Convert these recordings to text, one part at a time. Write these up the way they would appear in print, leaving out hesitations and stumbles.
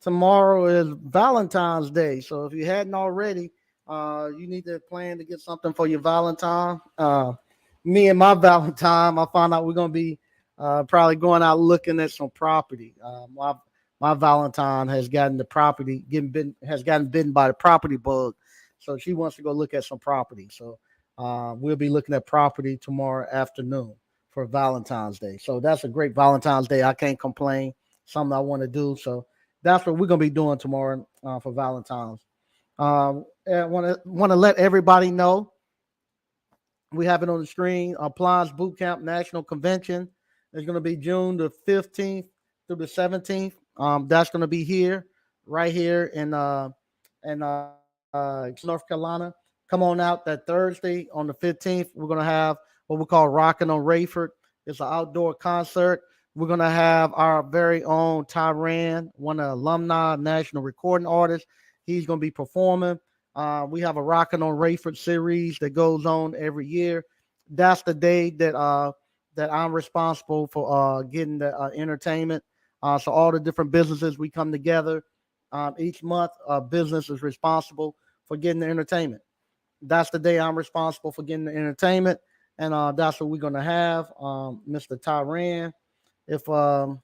tomorrow is Valentine's Day. So if you hadn't already, you need to plan to get something for your Valentine. Me and my Valentine, I found out we're gonna be probably going out looking at some property. My Valentine has gotten the property getting bitten has gotten bitten by the property bug, so she wants to go look at some property. So we'll be looking at property tomorrow afternoon for Valentine's Day. So that's a great Valentine's Day. I can't complain. Something I want to do. So that's what we're gonna be doing tomorrow for Valentine's. I want to let everybody know we have it on the screen. Appliance Boot Camp National Convention is going to be June the 15th through the 17th. That's going to be here, right here in North Carolina. Come on out that Thursday on the 15th. We're going to have what we call Rockin' on Rayford. It's an outdoor concert. We're going to have our very own Tyran, one of the alumni national recording artists. He's going to be performing. We have a Rockin' on Rayford series that goes on every year. That's the day that I'm responsible for getting the entertainment. So all the different businesses we come together each month. Business is responsible for getting the entertainment. That's the day I'm responsible for getting the entertainment, and that's what we're gonna have. Mr. Tyran, if um,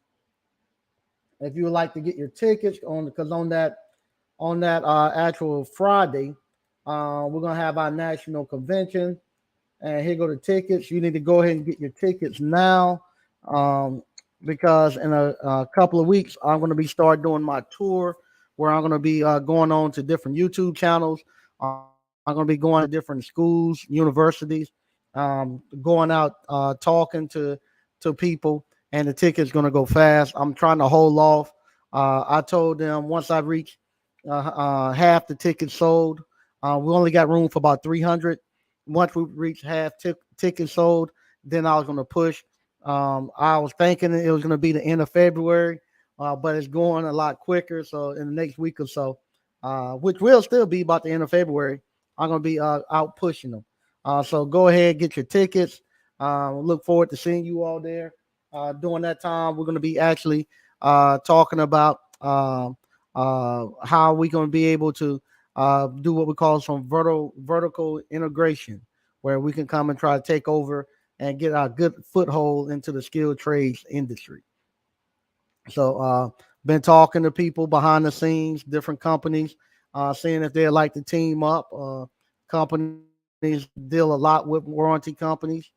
if you would like to get your tickets on, because on that actual Friday, we're gonna have our national convention, and here go the tickets. You need to go ahead and get your tickets now, um, because in a couple of weeks I'm gonna be start doing my tour, where I'm gonna be going on to different YouTube channels. I'm gonna be going to different schools, universities, going out talking to people, and the ticket's gonna go fast. I'm trying to hold off. I told them once I reach half the tickets sold. We only got room for about 300. Once we reach half tickets sold, then I was going to push. I was thinking it was going to be the end of February, but it's going a lot quicker. So in the next week or so, which will still be about the end of February, I'm going to be out pushing them. So go ahead, get your tickets. Look forward to seeing you all there. During that time, we're going to be actually talking about how we're going to be able to do what we call some vertical integration, where we can come and try to take over and get a good foothold into the skilled trades industry. So, been talking to people behind the scenes, different companies, seeing if they'd like to team up. Companies deal a lot with warranty companies,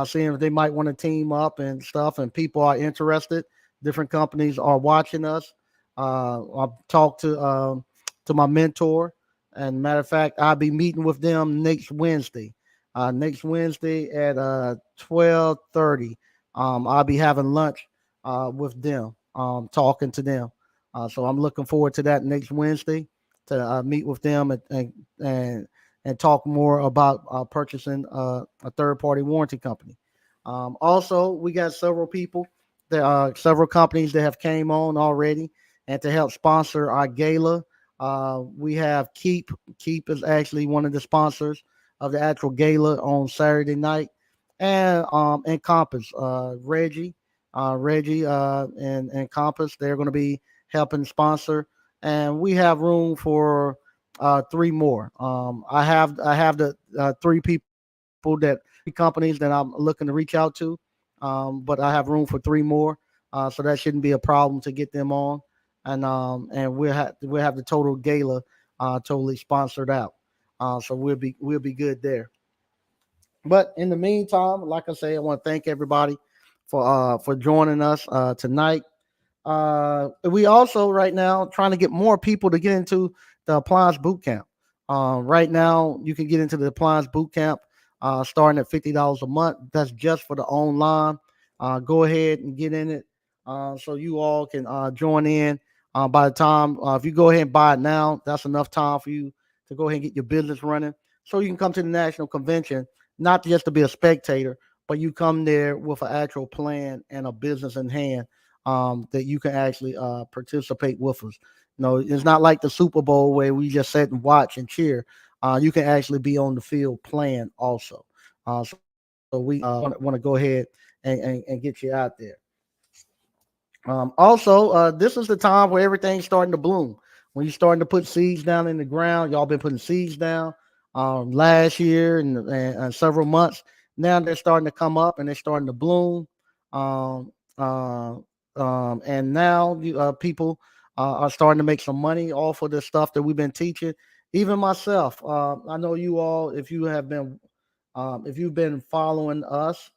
seeing if they might want to team up and stuff, and people are interested. Different companies are watching us. I've talked to my mentor, and matter of fact, I'll be meeting with them next Wednesday. Next Wednesday at 12:30. I'll be having lunch with them, talking to them. So I'm looking forward to that next Wednesday to meet with them and and talk more about purchasing a third party warranty company. Also, we got several people. There are several companies that have came on already, and to help sponsor our gala, we have Keepe. Keepe is actually one of the sponsors of the actual gala on Saturday night, and Compass, Reggie, and Compass. They're going to be helping sponsor, and we have room for three more. I have the three people that three companies that I'm looking to reach out to, but I have room for three more, so that shouldn't be a problem to get them on, and we'll have the total gala totally sponsored out, so we'll be good there. But in the meantime, like I say, I want to thank everybody for joining us tonight. We also right now trying to get more people to get into the appliance boot camp. Right now, you can get into the appliance boot camp starting at $50 a month. That's just for the online. Go ahead and get in it, so you all can join in. By the time if you go ahead and buy it now, that's enough time for you to go ahead and get your business running, so you can come to the national convention, not just to be a spectator, but you come there with an actual plan and a business in hand, that you can actually participate with us. No, it's not like the Super Bowl where we just sit and watch and cheer. You can actually be on the field playing also. So we want to go ahead and get you out there. Also, this is the time where everything's starting to bloom. When you're starting to put seeds down in the ground, y'all been putting seeds down last year and several months. Now they're starting to come up and they're starting to bloom. Um, uh, and now people are starting to make some money off of the stuff that we've been teaching. Even myself, I know you all. If you've been following us,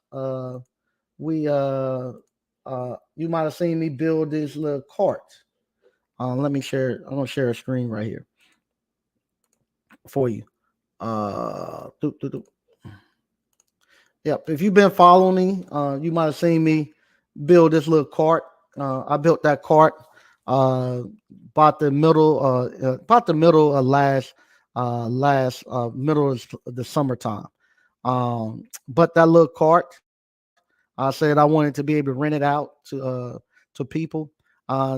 we you might have seen me build this little cart. Let me share. I'm gonna share a screen right here for you. Doop, doop, doop. Yep. If you've been following me, you might have seen me build this little cart. I built that cart uh, about the middle of middle of the summertime. But that little cart, I said I wanted to be able to rent it out to people.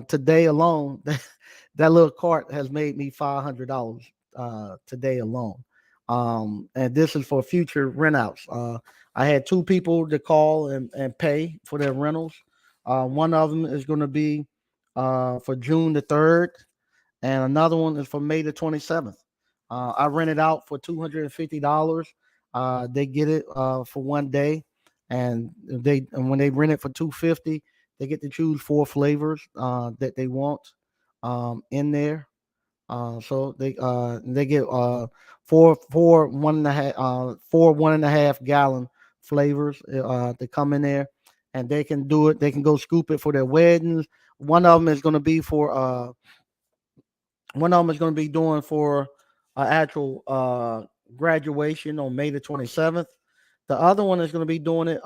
Today alone, that little cart has made me $500 today alone. And this is for future rent outs. I had two people to call and pay for their rentals. One of them is going to be for June the 3rd, and another one is for May the 27th. I rent it out for $250. They get it for one day, and when they rent it for $250, they get to choose four flavors that they want in there. So they get four 1.5 gallon flavors that come in there, and they can do it. They can go scoop it for their weddings. One of them is going to be for one of them is going to be doing for an actual graduation on May the 27th. The other one is going to be doing it.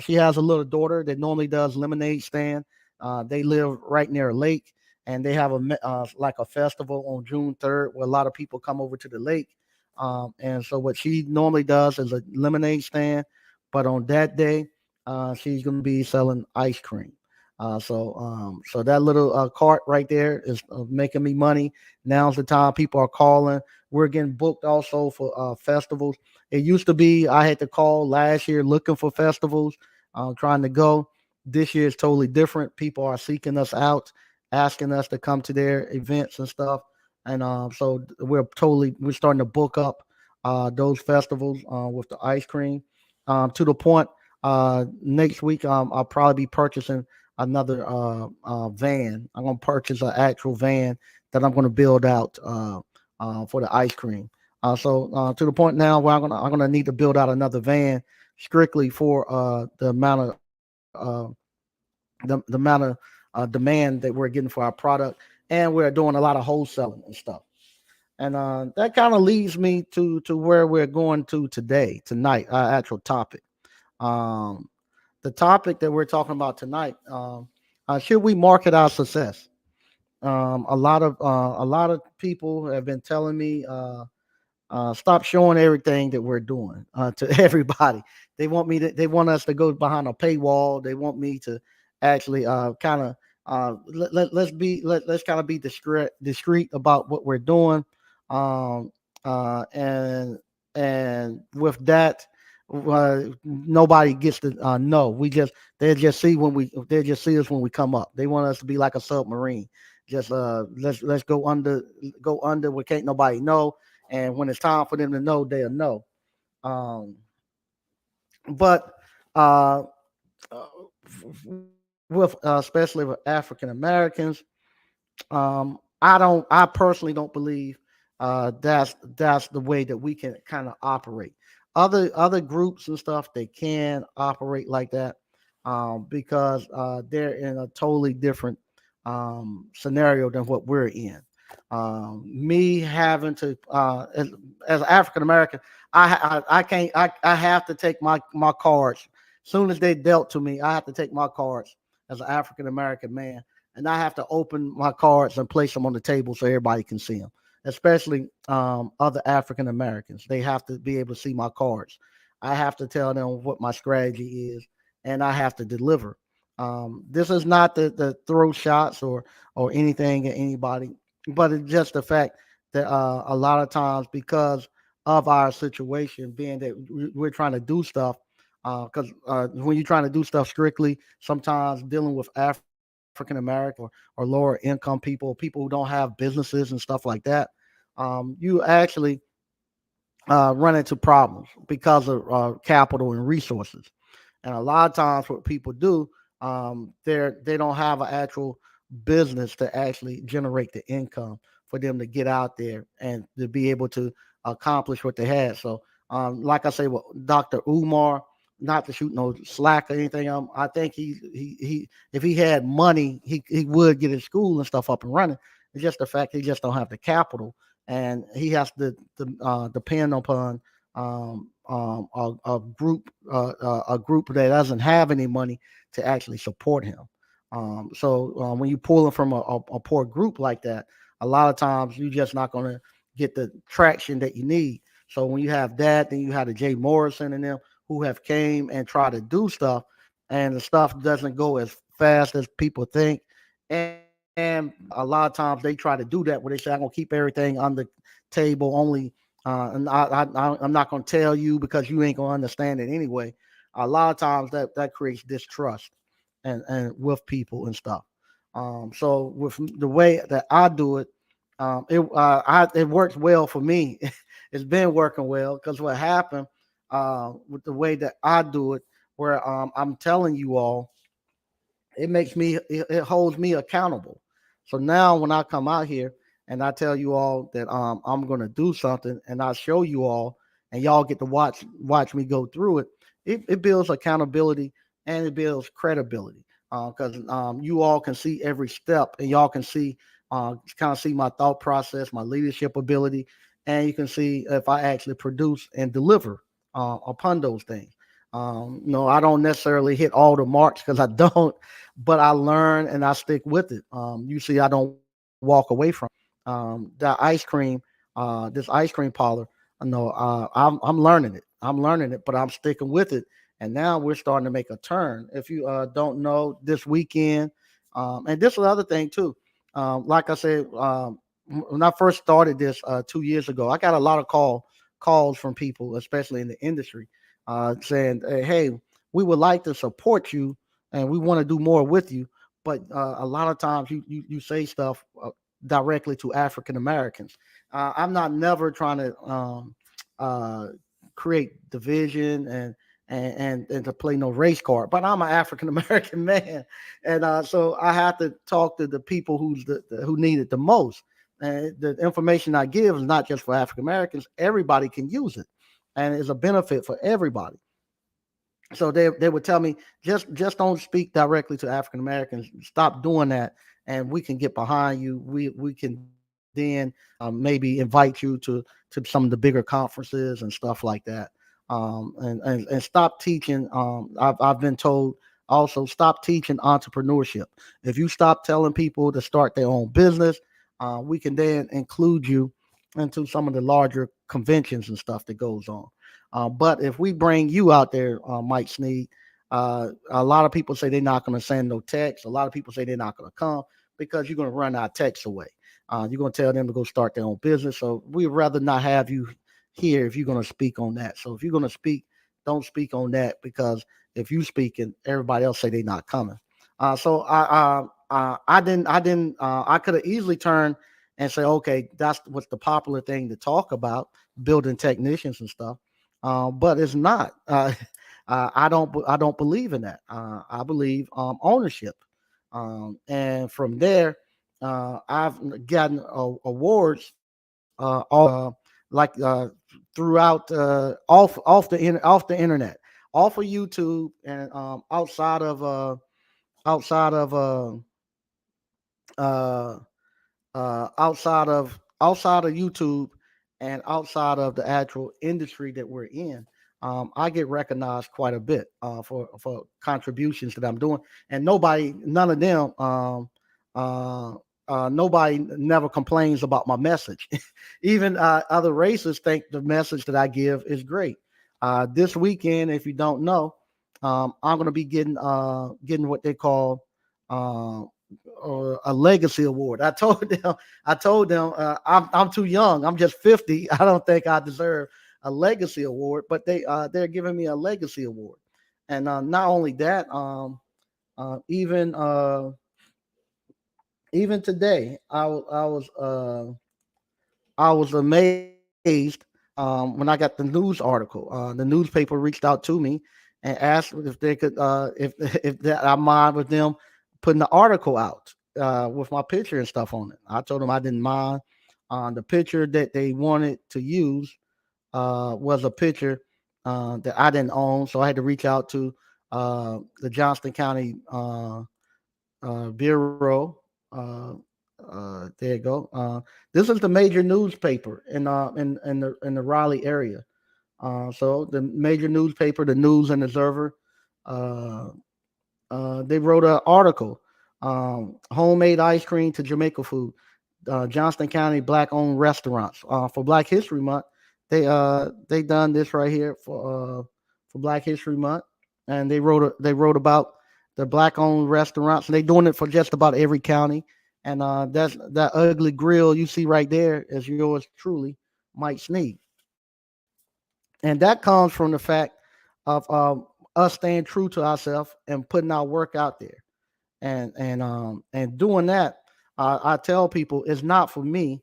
She has a little daughter that normally does lemonade stand. They live right near a lake, and they have like a festival on June 3rd where a lot of people come over to the lake. And so what she normally does is a lemonade stand, but on that day, she's going to be selling ice cream. So that little cart right there is making me money. Now's the time people are calling. We're getting booked also for festivals. It used to be I had to call last year looking for festivals, trying to go. This year is totally different. People are seeking us out, asking us to come to their events and stuff. And so we're starting to book up those festivals with the ice cream to the point. Next week, I'll probably be purchasing another van. I'm gonna purchase an actual van that I'm gonna build out for the ice cream. So to the point now where I'm gonna need to build out another van strictly for the amount of demand that we're getting for our product, and we're doing a lot of wholesaling and stuff. And that kind of leads me to where we're going to tonight, our actual topic. Um, the topic that we're talking about tonight, should we market our success? A lot of people have been telling me stop showing everything that we're doing to everybody. They want us to go behind a paywall. They want me to actually kind of let's kind of be discreet about what we're doing. Um, and with that, nobody gets to know. They just see us when we come up. They want us to be like a submarine. Just let's go under where can't nobody know, and when it's time for them to know, they'll know. Um, but uh, uh, with especially with African Americans, I personally don't believe that's the way that we can kind of operate. Other groups and stuff they can operate like that because they're in a totally different scenario than what we're in. Me having to as African American, I can't I have to take my cards. Soon as they dealt to me, I have to take my cards as an African American man, and I have to open my cards and place them on the table so everybody can see them. Especially other African Americans, they have to be able to see my cards. I have to tell them what my strategy is, and I have to deliver. This is not the throw shots or anything at anybody, but it's just the fact that a lot of times because of our situation, being that we're trying to do stuff, because when you're trying to do stuff strictly, sometimes dealing with African American or lower income people, people who don't have businesses and stuff like that, you actually run into problems because of capital and resources. And a lot of times, what people do, they don't have an actual business to actually generate the income for them to get out there and to be able to accomplish what they had. So, like I say, well, Dr. Umar, not to shoot no slack or anything. I think he if he had money, he would get his school and stuff up and running. It's just the fact he just don't have the capital, and he has to depend upon a group that doesn't have any money to actually support him. So when you pull him from a poor group like that, a lot of times you're just not going to get the traction that you need. So when you have that, then you have the Jay Morrison and them who have came and tried to do stuff, and the stuff doesn't go as fast as people think. And a lot of times they try to do that where they say, "I'm gonna keep everything on the table only and I'm not going to tell you because you ain't going to understand it anyway." A lot of times that creates distrust and with people and stuff. So with the way that I do it, it works well for me. It's been working well because what happened with the way that I do it, where I'm telling you all, it holds me accountable. So now when I come out here and I tell you all that I'm gonna do something and I show you all and y'all get to watch me go through it, it builds accountability and it builds credibility. Because you all can see every step and y'all can see kind of see my thought process, my leadership ability, and you can see if I actually produce and deliver upon those things. No, I don't necessarily hit all the marks because I don't, but I learn and I stick with it. Usually I don't walk away from it. The ice cream, this ice cream parlor, no, I'm learning it. I'm learning it, but I'm sticking with it. And now we're starting to make a turn. If you don't know, this weekend, and this is the other thing too. Like I said, when I first started this 2 years ago, I got a lot of calls from people, especially in the industry, saying, "Hey, we would like to support you, and we want to do more with you." But a lot of times you say stuff directly to African Americans. I'm not never trying to uh, create division and to play no race card, but I'm an African American man, and so I have to talk to the people who need it the most. And the information I give is not just for African Americans; everybody can use it, and it's a benefit for everybody. So they would tell me, just don't speak directly to African Americans. Stop doing that, and we can get behind you. We can then maybe invite you to some of the bigger conferences and stuff like that. And stop teaching. I've been told also stop teaching entrepreneurship. If you stop telling people to start their own business, we can then include you into some of the larger conventions and stuff that goes on. But if we bring you out there, Mike Sneed, a lot of people say they're not going to send no text. A lot of people say they're not going to come because you're going to run our texts away. You're going to tell them to go start their own business. So we'd rather not have you here if you're going to speak on that. So if you're going to speak, don't speak on that because if you speak and everybody else say they're not coming. I could have easily turned and say, okay, that's what's the popular thing to talk about, building technicians and stuff. But it's not. I don't believe in that. I believe ownership, and from there, I've gotten awards like throughout off the internet, off of YouTube, and outside of uh, outside of YouTube and outside of the actual industry that we're in, I get recognized quite a bit for contributions that I'm doing, and none of them, uh, nobody never complains about my message. Even other races think the message that I give is great. This weekend, if you don't know, I'm going to be getting what they call. Uh, a legacy award. I told them I'm too young. I'm just 50. I don't think I deserve a legacy award, but they're giving me a legacy award. And not only that, even even today, I was amazed when I got the news article. The newspaper reached out to me and asked if they could, if that I mind with them putting the article out with my picture and stuff on it. I told them I didn't mind. The picture that they wanted to use was a picture that I didn't own, so I had to reach out to the Johnston County Bureau. There you go. This is the major newspaper in the Raleigh area. So the major newspaper, the News and Observer, uh, they wrote an article. Homemade ice cream to Jamaica food. Johnston County black-owned restaurants. For Black History Month, they done this right here for Black History Month, and they wrote about the black-owned restaurants, and they doing it for just about every county. And that's that ugly grill you see right there is yours truly, Mike Sneed, and that comes from the fact of us staying true to ourselves and putting our work out there, and doing that. I tell people it's not for me,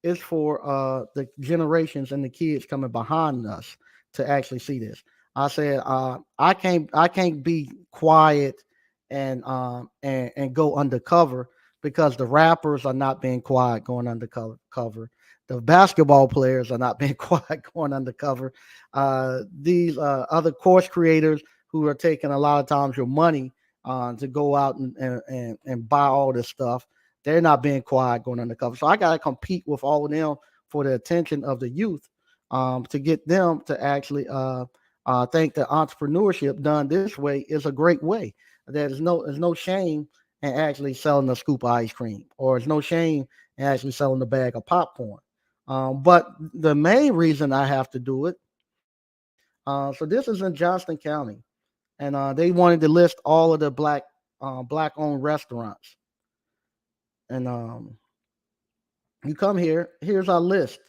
it's for the generations and the kids coming behind us to actually see this. I said I can't be quiet and go undercover because the rappers are not being quiet going undercover. Cover. The basketball players are not being quiet going undercover. These other course creators who are taking a lot of times your money to go out and buy all this stuff, they're not being quiet going undercover. So I got to compete with all of them for the attention of the youth to get them to actually think that entrepreneurship done this way is a great way. There's no shame in actually selling a scoop of ice cream, or there's no shame in actually selling a bag of popcorn. But the main reason I have to do it, so this is in Johnston County, and they wanted to list all of the black owned restaurants, and you come here. Here's our list: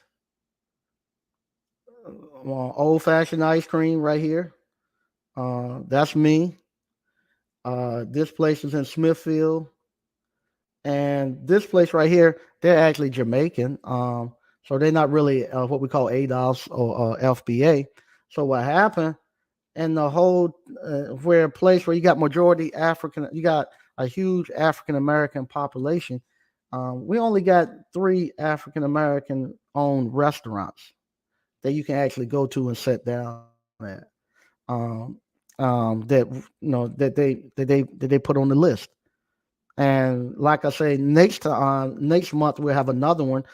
old fashioned ice cream right here. That's me. This place is in Smithfield, and this place right here, they're actually Jamaican. So they're not really what we call ADOS or FBA. So what happened in the whole where a place where you got majority African, you got a huge African American population. We only got three African American owned restaurants that you can actually go to and sit down at. Um, that that they put on the list. And like I say, next month we'll have another one.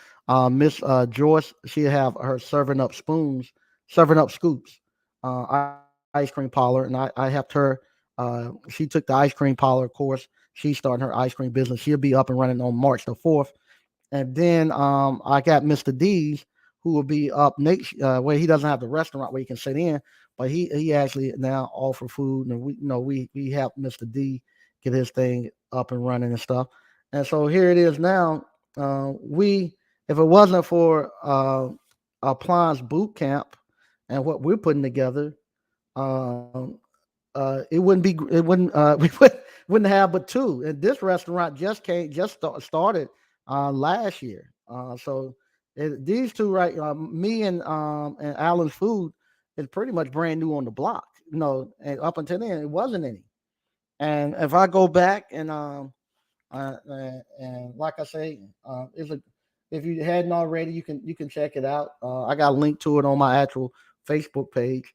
Miss Joyce, she have her serving up scoops, ice cream parlor, and I helped her. She took the ice cream parlor course. She's starting her ice cream business. She'll be up and running on March the 4th. And then I got Mr. D's, who will be up next. Where he doesn't have the restaurant where you can sit in, but he actually now offer food, and we help Mr. D get his thing up and running and stuff. And so here it is now. We If it wasn't for Appliance Boot Camp and what we're putting together, um, it wouldn't wouldn't have but two. And this restaurant started last year. These two right, me and Allen's Food is pretty much brand new on the block. And up until then it wasn't any. And if I go back and like I say, it's a if you hadn't already, you can check it out. I got a link to it on my actual Facebook page.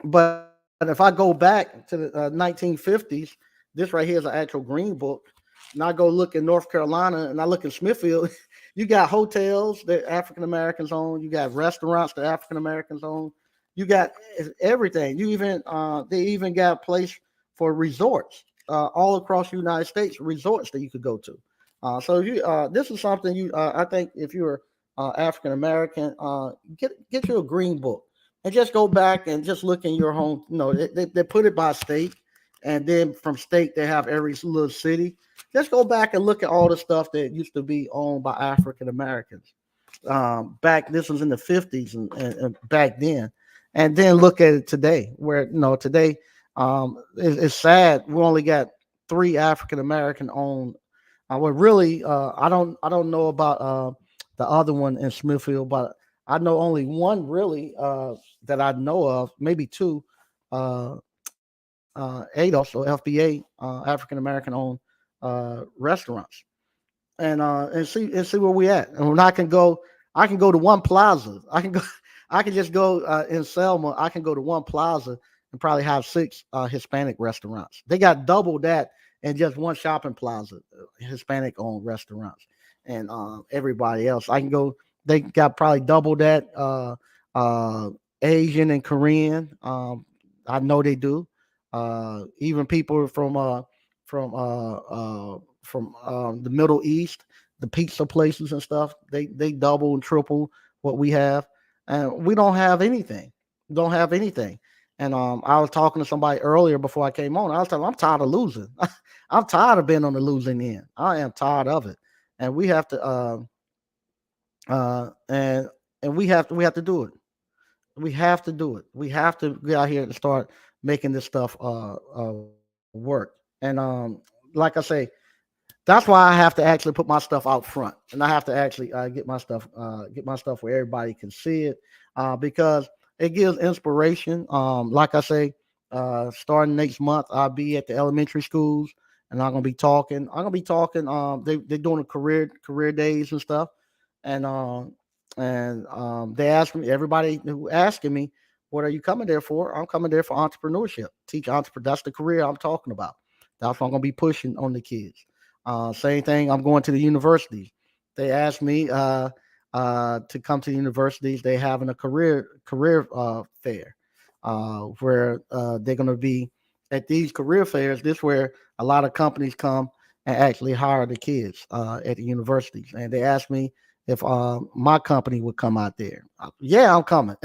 But if I go back to the 1950s, this right here is an actual green book. And I go look in North Carolina and I look in Smithfield, you got hotels that African Americans own, you got restaurants that African Americans own, you got everything. You even they even got a place for resorts all across the United States, resorts that you could go to. So this is something I think if you're African American, get you a green book and just go back and just look in your home. They put it by state, and then from state they have every little city. Just go back and look at all the stuff that used to be owned by African Americans. Back this was in the 50s and back then, And then look at it today, where today it's sad. We only got three African American owned. Well, really, I don't know about the other one in Smithfield, but I know only one really that I know of, maybe two. ADOS or FBA, African American owned restaurants, and see where we at. And when I can go to one plaza. I can go, I can just go in Selma. I can go to one plaza and probably have six Hispanic restaurants. They got double that in just one shopping plaza, Hispanic owned restaurants, and everybody else. I can go. They got probably double that uh, Asian and Korean. I know they do. Even people from the Middle East, the pizza places and stuff. They double and triple what we have, and we don't have anything. Don't have anything. And I was talking to somebody earlier before I came on. I was telling them I'm tired of losing. I'm tired of being on the losing end. I am tired of it, and we have to uh, and we have to do it. We have to do it. We have to get out here and start making this stuff work. And like I say, that's why I have to actually put my stuff out front, and I have to actually get my stuff where everybody can see it, because it gives inspiration. Like I say, starting next month, I'll be at the elementary schools, and I'm gonna be talking. I'm gonna be talking. They're doing a career days and stuff, and they asked me. Everybody who asking me, "What are you coming there for?" I'm coming there for entrepreneurship. Teach entrepreneur. That's the career I'm talking about. That's what I'm gonna be pushing on the kids. Same thing. I'm going to the universities. They asked me to come to the universities. They having a career fair where they're going to be at these career fairs. This where a lot of companies come and actually hire the kids at the universities. And they asked me if my company would come out there. Yeah, I'm coming.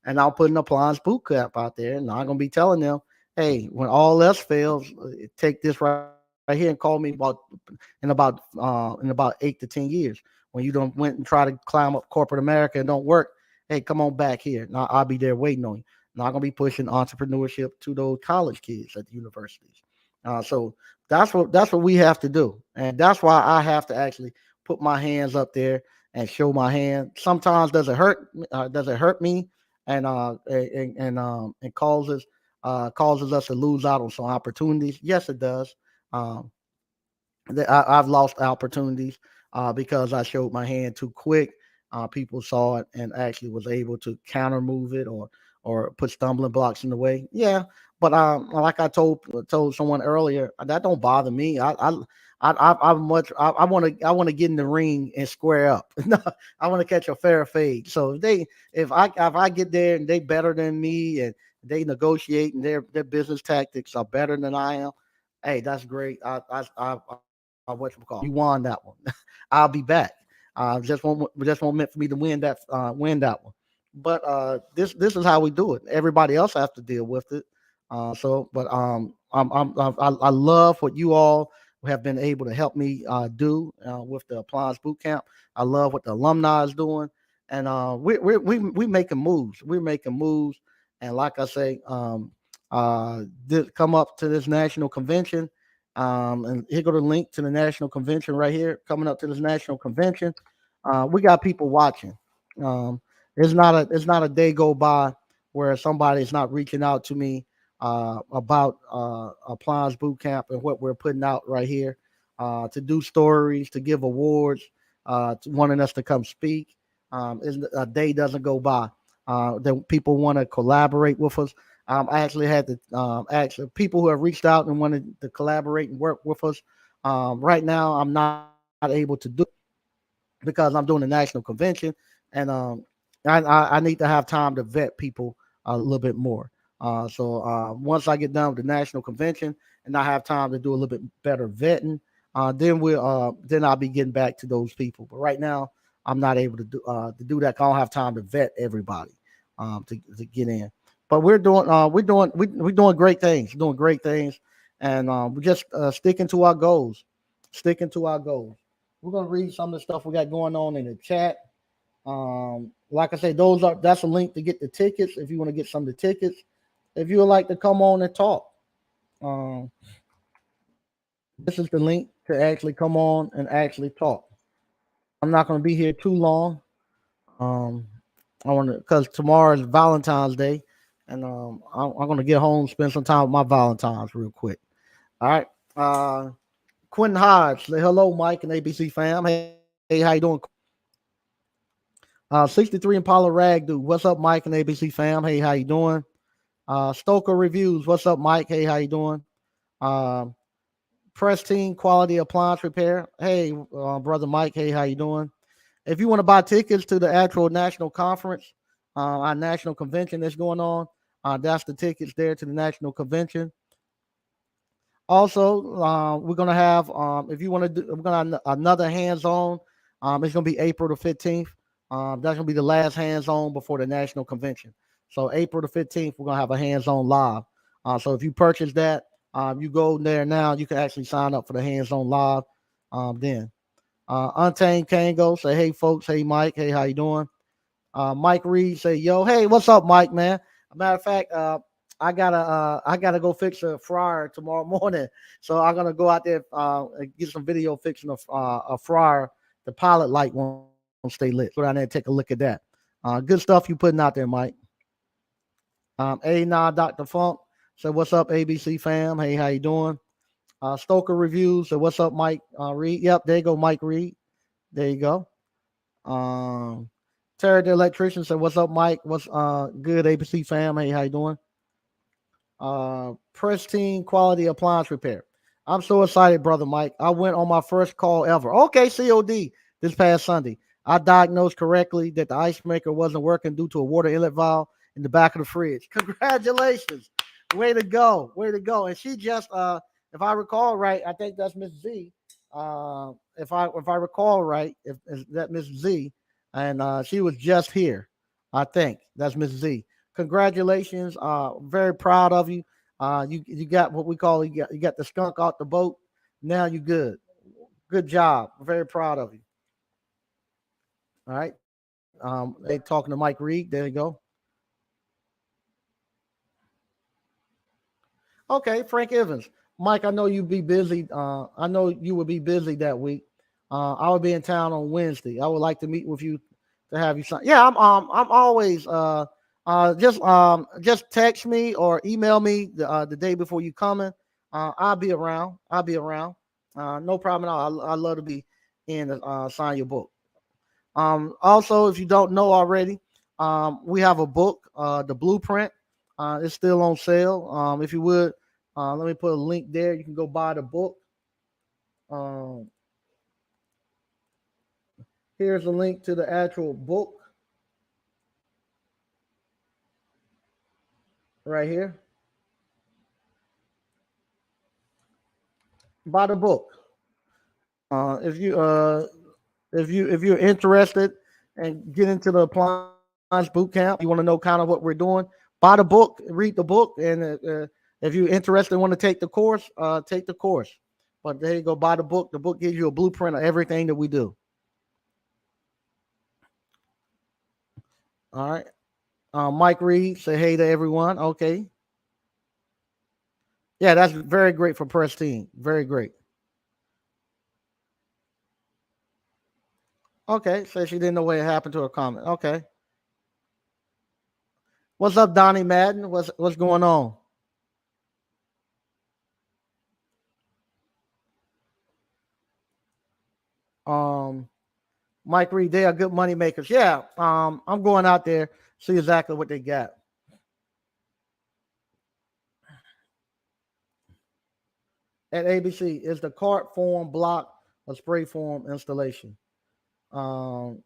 And I'll put an appliance boot camp out there, and I'm gonna be telling them, hey, when all else fails, take this right here and call me in about 8 to 10 years when you don't went and try to climb up corporate America and don't work. Hey, come on back here. Now I'll be there waiting on you. Now I'm gonna be pushing entrepreneurship to those college kids at the universities. So that's what we have to do, and that's why I have to actually put my hands up there and show my hand. Sometimes does it hurt? Does it hurt me? And causes us to lose out on some opportunities. Yes, it does. Um, I've lost opportunities because I showed my hand too quick. People saw it and actually was able to counter move it or put stumbling blocks in the way. Yeah, but like I told someone earlier, that don't bother me. I want to get in the ring and square up. No, I want to catch a fair fade. So if I get there and they better than me and they negotiate and their business tactics are better than I am, hey, that's great. What you call it? You won that one. I'll be back. Just won't meant for me to win that one. But this is how we do it. Everybody else has to deal with it. I love what you all have been able to help me do with the Appliance Boot Camp. I love what the alumni is doing, and we making moves. We're making moves, and like I say, come up to this national convention. And here go the link to the national convention right here. Coming up to this national convention, we got people watching. Um, it's not a day go by where somebody is not reaching out to me about Appliance Boot Camp and what we're putting out right here to do stories, to give awards, to wanting us to come speak. A day doesn't go by that people want to collaborate with us. I actually had to actually people who have reached out and wanted to collaborate and work with us. Right now, I'm not able to do because I'm doing the national convention, and I need to have time to vet people a little bit more. So once I get done with the national convention and I have time to do a little bit better vetting, then I'll be getting back to those people. But right now, I'm not able to do that. 'Cause I don't have time to vet everybody to get in. But we're doing great things, and we're just sticking to our goals, sticking to our goals. We're gonna read some of the stuff we got going on in the chat. Like I say, that's a link to get the tickets if you want to get some of the tickets. If you would like to come on and talk, um, this is the link to actually come on and actually talk. I'm not going to be here too long. Um, I want to because tomorrow is Valentine's Day, and I'm going to get home, spend some time with my Valentines real quick. All right. Quentin Hodge, say hello, Mike and ABC fam. Hey, how you doing? 63 Impala Rag dude. What's up, Mike and ABC fam? Hey, how you doing? Stoker Reviews. What's up, Mike? Hey, how you doing? Um, Press Team Quality Appliance Repair. Hey, brother Mike. Hey, how you doing? If you want to buy tickets to the actual national conference, our national convention that's going on, that's the tickets there to the national convention. Also, we're gonna have if you want to do, we're gonna have another hands-on. It's gonna be April the 15th. That's gonna be the last hands-on before the national convention. So April the 15th, we're gonna have a hands-on live. So if you purchase that, you go there now. You can actually sign up for the hands-on live. Then Untamed Kango say, "Hey folks, hey Mike, hey how you doing?" Mike Reed say, "Yo, hey, what's up, Mike, man?" A matter of fact, I gotta go fix a fryer tomorrow morning, so I'm gonna go out there and get some video fixing a fryer. The pilot light won't stay lit. Go down there and take a look at that. Good stuff you putting out there, Mike. Dr. Funk. So what's up, ABC fam? Hey, how you doing? Stoker Reviews. So what's up, Mike Reed? Yep, there you go, Mike Reed. There you go. Um, Terry the electrician said, "What's up, Mike? What's good, ABC fam? Hey, how you doing?" Pristine Quality Appliance Repair. I'm so excited, brother Mike. I went on my first call ever. Okay, COD this past Sunday. I diagnosed correctly that the ice maker wasn't working due to a water inlet valve in the back of the fridge. Congratulations. Way to go. Way to go. And she just if I recall right, I think that's Miss Z. If I recall right, if that Miss Z, and she was just here. I think that's Miss Z. Congratulations. Very proud of you. You got what we call you got the skunk out the boat. Now you good. Good job. Very proud of you. All right. They talking to Mike Reed. There you go. Okay, Frank Evans. Mike, I know you be busy. I know you will be busy that week. I will be in town on Wednesday. I would like to meet with you to have you sign. Yeah, I'm always just text me or email me the day before you coming. I'll be around. I'll be around. No problem at all. I love to be in sign your book. Also, if you don't know already, we have a book, The Blueprint. It's still on sale. If you would, let me put a link there. You can go buy the book. Um, Here's a link to the actual book right here. Buy the book. If you if you're interested and get into the appliance boot camp, you want to know kind of what we're doing. Buy the book, read the book, and if you're interested and want to take the course, take the course. But there you go, buy the book. The book gives you a blueprint of everything that we do. All right. Mike Reed, say hey to everyone. Okay. Yeah, that's very great for press team. Very great. Okay. So she didn't know what happened to her comment. Okay. What's up, Donnie Madden? What's going on? Um, Mike Reed, they are good money makers. Yeah. I'm going out there, see exactly what they got. At ABC is the cart form block or spray form installation. Um,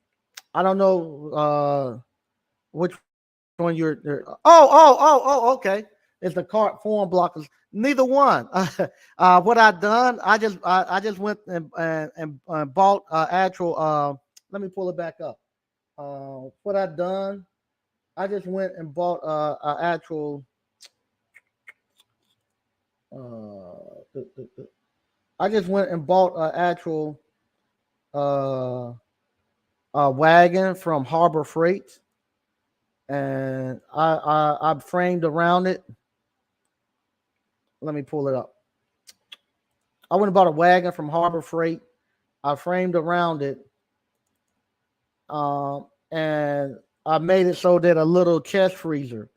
I don't know which one okay. It's the cart form blockers. Neither one. What I done, I just went and bought actual. Let me pull it back up. What I done, I just went and bought actual. I just went and bought actual. Uh, wagon from Harbor Freight, and I framed around it. Let me pull it up. I went and bought a wagon from Harbor Freight. I framed around it, and I made it so that a little chest freezer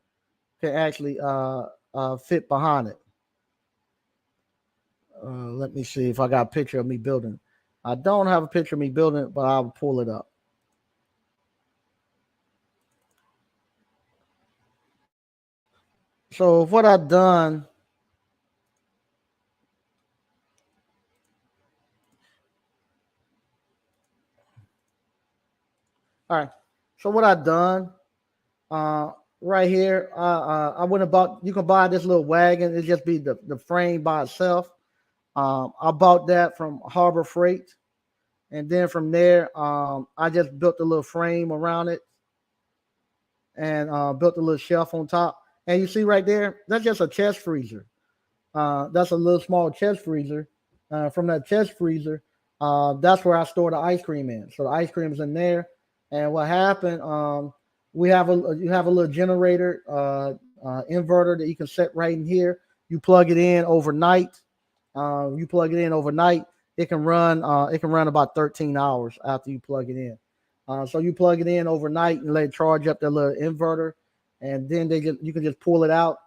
can actually fit behind it. Let me see if I got a picture of me building. I don't have a picture of me building it, but I'll pull it up. So what I've done, all right. So what I've done, uh, right here, I went about. You can buy this little wagon. It just be the frame by itself. I bought that from Harbor Freight, and then from there, I just built a little frame around it and built a little shelf on top. And you see right there, that's just a chest freezer. That's a little small chest freezer. From that chest freezer, that's where I store the ice cream in. So the ice cream is in there. And what happened? We have a you have a little generator inverter that you can set right in here. You plug it in overnight. You plug it in overnight. It can run. It can run about 13 hours after you plug it in. So you plug it in overnight and let it charge up that little inverter, and then you can just pull it out.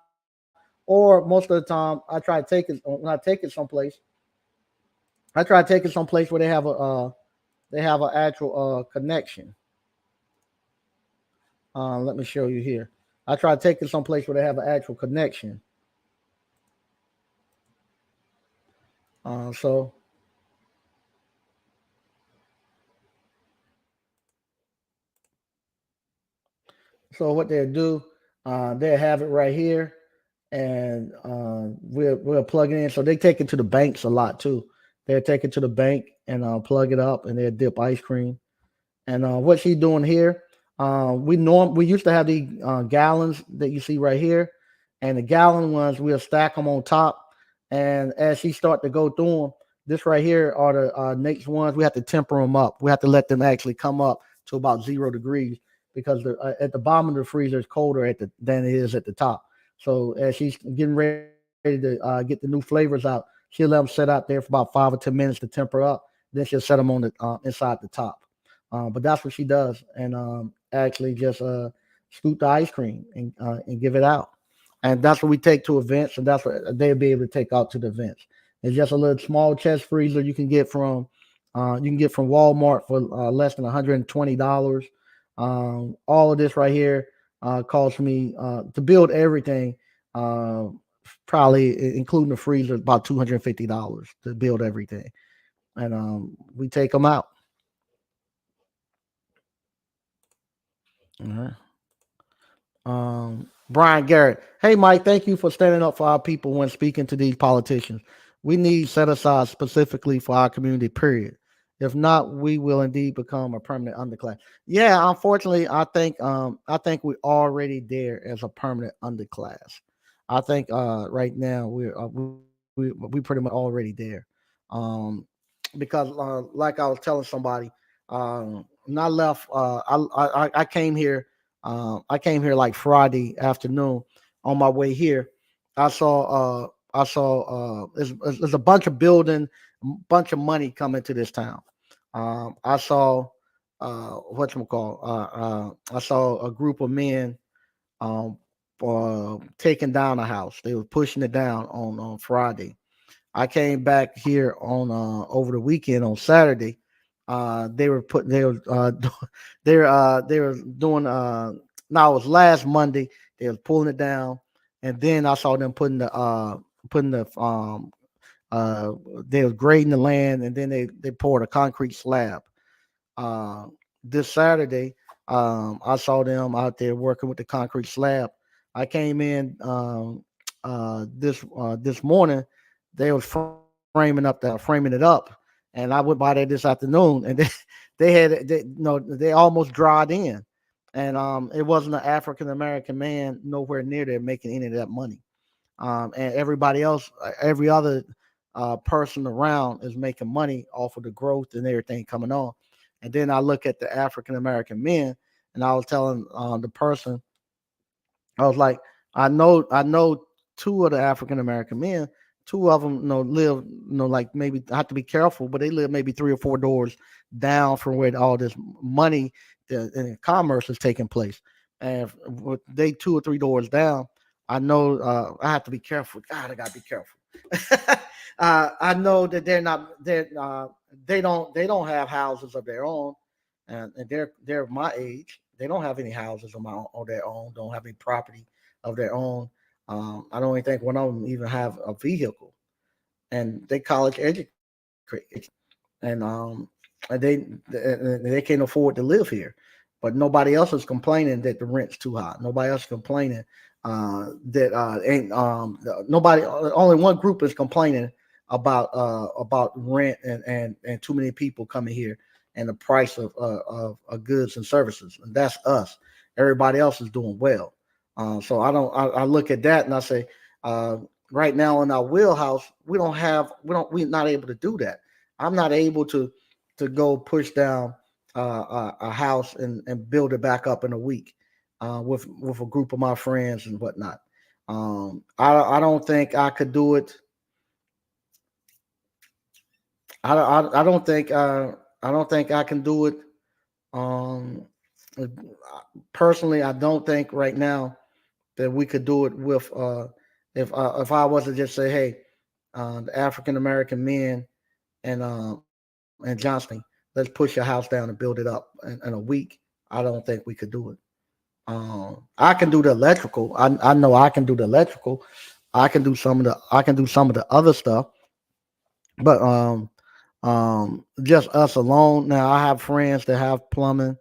Or most of the time, I try to take it when I take it someplace. I try to take it someplace where they have an actual connection. Let me show you here. I try to take it someplace where they have an actual connection. So what they'll do, they'll have it right here, and we'll plug it in. So they take it to the banks a lot too. They'll take it to the bank and plug it up, and they'll dip ice cream. And what she's doing here, we used to have the gallons that you see right here, and the gallon ones we'll stack them on top. And as she start to go through them, this right here are the next ones. We have to temper them up. We have to let them actually come up to about 0 degrees because at the bottom of the freezer is colder than it is at the top. So as she's getting ready to get the new flavors out, she'll let them set out there for about 5 or 10 minutes to temper up. Then she'll set them on the inside the top. But that's what she does, and actually just scoop the ice cream and give it out. And that's what we take to events, and that's what they'll be able to take out to the events. It's just a little small chest freezer you can get from Walmart for less than $120. All of this right here cost me to build everything, uh, probably including the freezer, about $250 to build everything, and we take them out. All right. Brian Garrett. Hey, Mike, thank you for standing up for our people when speaking to these politicians. We need set aside specifically for our community, period. If not, we will indeed become a permanent underclass. Yeah, unfortunately, I think we're already there as a permanent underclass. I think right now we pretty much already there. Um, because like I was telling somebody, when I left, I came here. I came here like Friday afternoon. On my way here, I saw there's a bunch of building, bunch of money coming to this town. I saw what you call I saw a group of men um, taking down a house. They were pushing it down on Friday. I came back here on over the weekend on Saturday. They were putting they were they were doing now it was last Monday. They was pulling it down, and then I saw them putting the uh they was grading the land, and then they poured a concrete slab. Uh, this Saturday, I saw them out there working with the concrete slab. I came in this morning. They was framing it up, and I went by there this afternoon, and they almost dried in, and it wasn't an African American man nowhere near there making any of that money. And everybody else, every other person around is making money off of the growth and everything coming on. And then I look at the African American men, and I was telling the person, I was like, I know two of the African American men. Two of them, live, like maybe I have to be careful, but they live maybe 3 or 4 doors down from where all this money and commerce is taking place. And with they 2 or 3 doors down, I know I have to be careful. God, I gotta be careful. I know that they don't have houses of their own, and they're my age. They don't have any houses on their own. Don't have any property of their own. I don't even think one of them even have a vehicle, and they college educated, and they can't afford to live here. But nobody else is complaining that the rent's too high. Nobody else is complaining that ain't nobody. Only one group is complaining about rent and too many people coming here and the price of goods and services, and that's us. Everybody else is doing well. So I don't. I look at that and I say, uh, right now in our wheelhouse, we're not able to do that. I'm not able to go push down a house and build it back up in a week with a group of my friends and whatnot. I don't think I could do it. I don't think I can do it. Um, uh, Personally, I don't think right now that we could do it with if I was to just say, hey, the African American men and Johnston, let's push your house down and build it up in a week. I don't think we could do it. I can do the electrical. I know I can do the electrical. I can do some of the other stuff, but just us alone. Now I have friends that have plumbing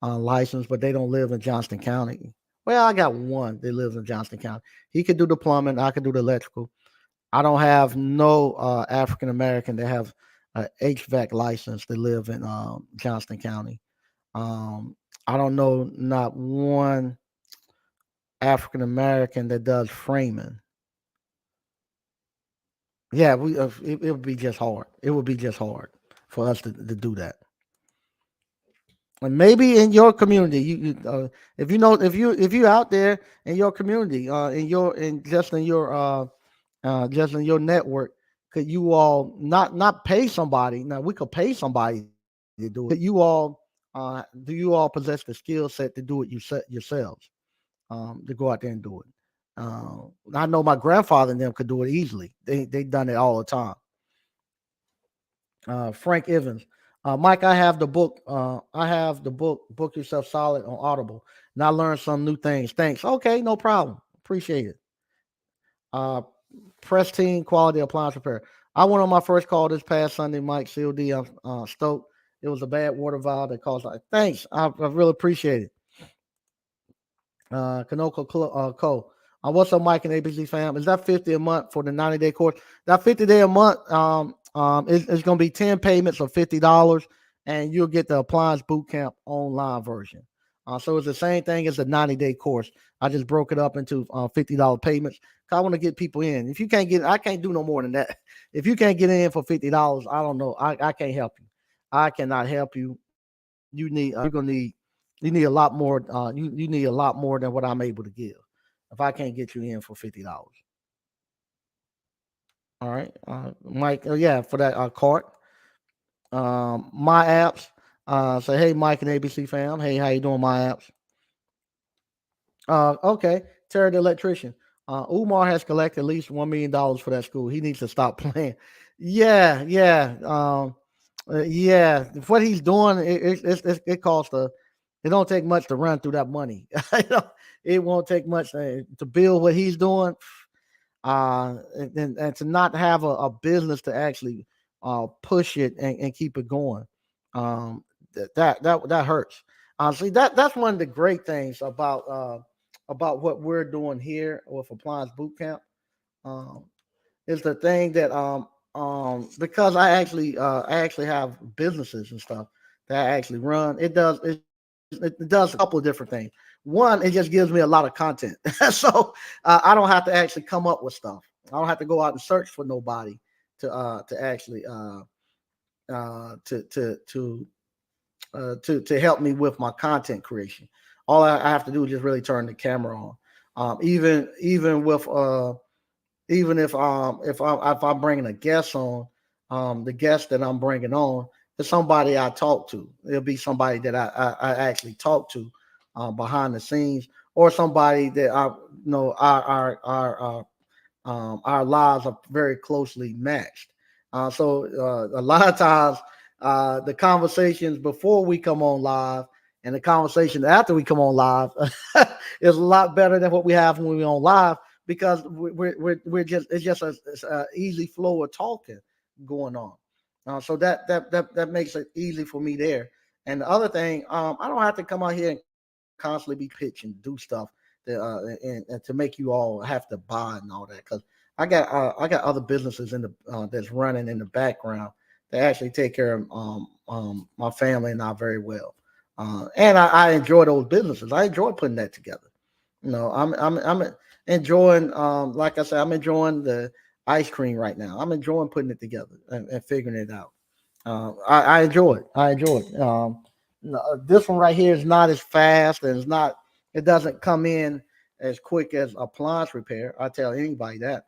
license, but they don't live in Johnston County. Well, I got one that lives in Johnston County. He could do the plumbing. I could do the electrical. I don't have no African American that have a HVAC license that live in Johnston County. Um, I don't know not one African American that does framing. Yeah, it would be just hard. It would be just hard for us to do that. And maybe in your community, if you know if you out there in your community, just in your network, could you all not pay somebody? Now we could pay somebody to do it, but do you all possess the skill set to do it yourselves? To go out there and do it. I know my grandfather and them could do it easily. They done it all the time. Frank Evans. Mike, I have the book. I have the book. Book Yourself Solid on Audible, and I learned some new things. Thanks. Okay, no problem. Appreciate it. Uh, Pristine Quality Appliance Repair. I went on my first call this past Sunday, Mike COD. I'm stoked. It was a bad water valve that caused. Thanks. I really appreciate it. Kanoko Co. What's up, Mike and ABC fam? Is that 50 a month for the 90-day course? That 50-day a month, it's going to be 10 payments of $50, and you'll get the Appliance Bootcamp online version. So it's the same thing as the 90-day course. I just broke it up into $50 payments. I want to get people in. If you can't get, I can't do no more than that. If you can't get in for $50, I don't know. I can't help you. I cannot help you. You need a lot more. You need a lot more than what I'm able to give. If I can't get you in for $50, all right, Mike. Yeah, for that cart. My apps. Say hey, Mike and ABC fam. Hey, how you doing, my apps? Okay, Terry the electrician. Umar has collected at least $1 million for that school. He needs to stop playing. Yeah, yeah, yeah. What he's doing, it costs a. It don't take much to run through that money. It won't take much to build what he's doing. And to not have a business to actually push it and keep it going. That hurts. See that's one of the great things about what we're doing here with Appliance Bootcamp. Um, is the thing that because I actually have businesses and stuff that I actually run. It does a couple of different things. One, it just gives me a lot of content, so I don't have to actually come up with stuff. I don't have to go out and search for nobody to actually to to help me with my content creation. All I have to do is just really turn the camera on. Even with even if I'm bringing a guest on, the guest that I'm bringing on is somebody I talk to. It'll be somebody that I actually talk to behind the scenes, or somebody that I know our lives are very closely matched. So a lot of times, the conversations before we come on live and the conversation after we come on live is a lot better than what we have when we're on live, because we're just it's just a easy flow of talking going on. So that makes it easy for me there. And the other thing, I don't have to come out here and constantly be pitching, do stuff and to make you all have to buy and all that. Because I got other businesses in the that's running in the background that actually take care of my family and I very well. And I enjoy those businesses. I enjoy putting that together. I'm enjoying, like I said, I'm enjoying the ice cream right now. I'm enjoying putting it together and figuring it out. I enjoy it. I enjoy it. This one right here is not as fast, and it doesn't come in as quick as appliance repair. I tell anybody that.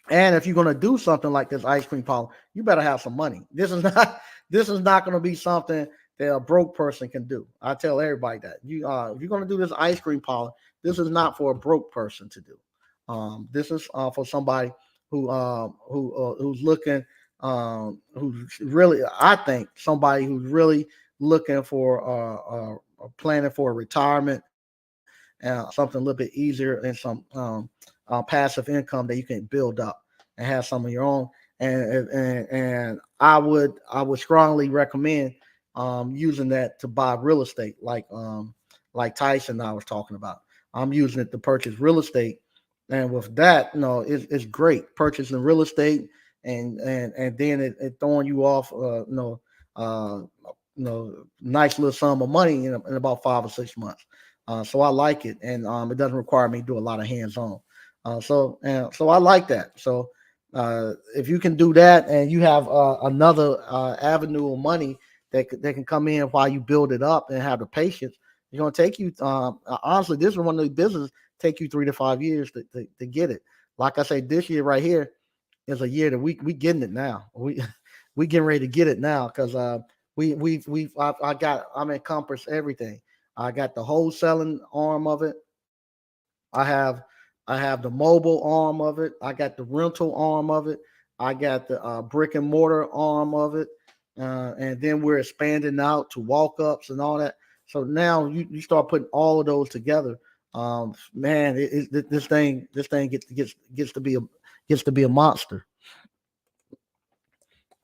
And if you're going to do something like this ice cream parlor, you better have some money. This is not going to be something that a broke person can do. I tell everybody that. If you're going to do this ice cream parlor, this is not for a broke person to do. This is for somebody who's looking, who's really, I think, somebody who's really looking for planning for a retirement, something a little bit easier, and some passive income that you can build up and have some of your own. And I would strongly recommend using that to buy real estate, like Tyson and I was talking about. I'm using it to purchase real estate, and with that, it's great purchasing real estate, and then it throwing you off, uh, nice little sum of money in about 5 or 6 months. So I like it, and it doesn't require me to do a lot of hands-on. So I like that. So if you can do that, and you have another avenue of money that can come in while you build it up and have the patience, it's going to take you. Honestly, this is one of the business take you 3 to 5 years to get it. Like I say, this year right here is a year that we getting it now. We getting ready to get it now, because I'm encompassed everything. I got the wholesaling arm of it. I have I have the mobile arm of it. I got the rental arm of it. I got the brick and mortar arm of it. And then we're expanding out to walk ups and all that. So now you start putting all of those together. Man, this thing gets to be a monster.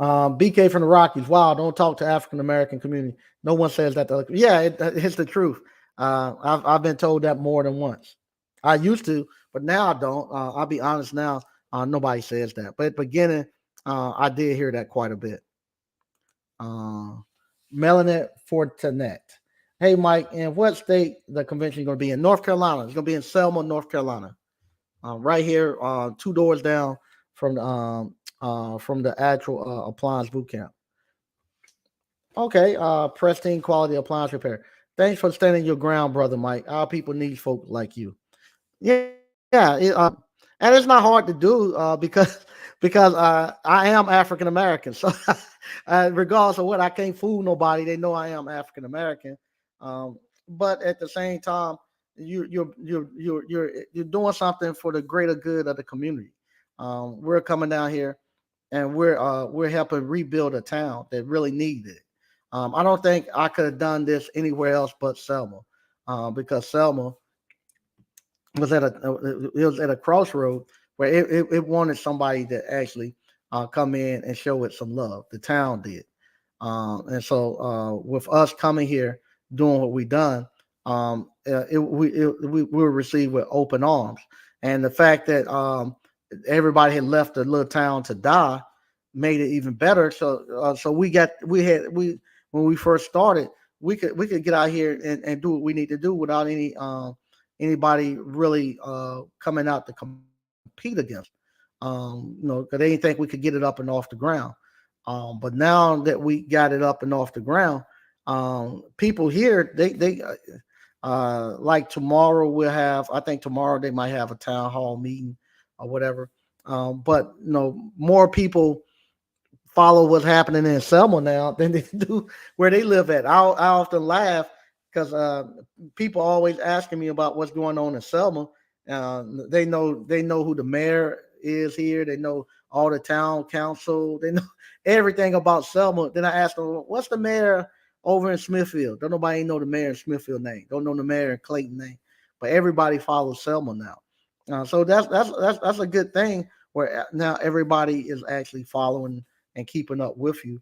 BK from the Rockies. Wow, don't talk to African American community. No one says that. Yeah, it's the truth. I've been told that more than once. I used to, but now I don't. I'll be honest now. Nobody says that. But at the beginning, I did hear that quite a bit. Uh, Melanet Fortinet. Hey, Mike, in what state the convention is going to be in? North Carolina. It's going to be in Selma, North Carolina. Right here, two doors down from the actual appliance boot camp. Okay, pristine quality appliance repair. Thanks for standing your ground, brother Mike. Our people need folk like you. Yeah, and it's not hard to do because I am African American. So regardless of what, I can't fool nobody. They know I am African American. Um, but at the same time, you're doing something for the greater good of the community. We're coming down here, and we're helping rebuild a town that really needed it. I don't think I could have done this anywhere else but Selma, because Selma was at a crossroad where it wanted somebody to actually come in and show it some love. The town did, and so with us coming here doing what we done, we were received with open arms. And the fact that everybody had left the little town to die made it even better. So we when we first started, we could get out here and do what we need to do without anybody really coming out to compete against. Because they didn't think we could get it up and off the ground. But now that we got it up and off the ground, People here, like tomorrow we'll have. I think tomorrow they might have a town hall meeting or whatever. But more people follow what's happening in Selma now than they do where they live at. I often laugh because people always asking me about what's going on in Selma. They know who the mayor is here. They know all the town council. They know everything about Selma. Then I ask them, "What's the mayor over in Smithfield?" Don't nobody know the mayor in Smithfield name. Don't know the mayor in Clayton name. But everybody follows Selma now. So that's a good thing. Where now everybody is actually following and keeping up with you.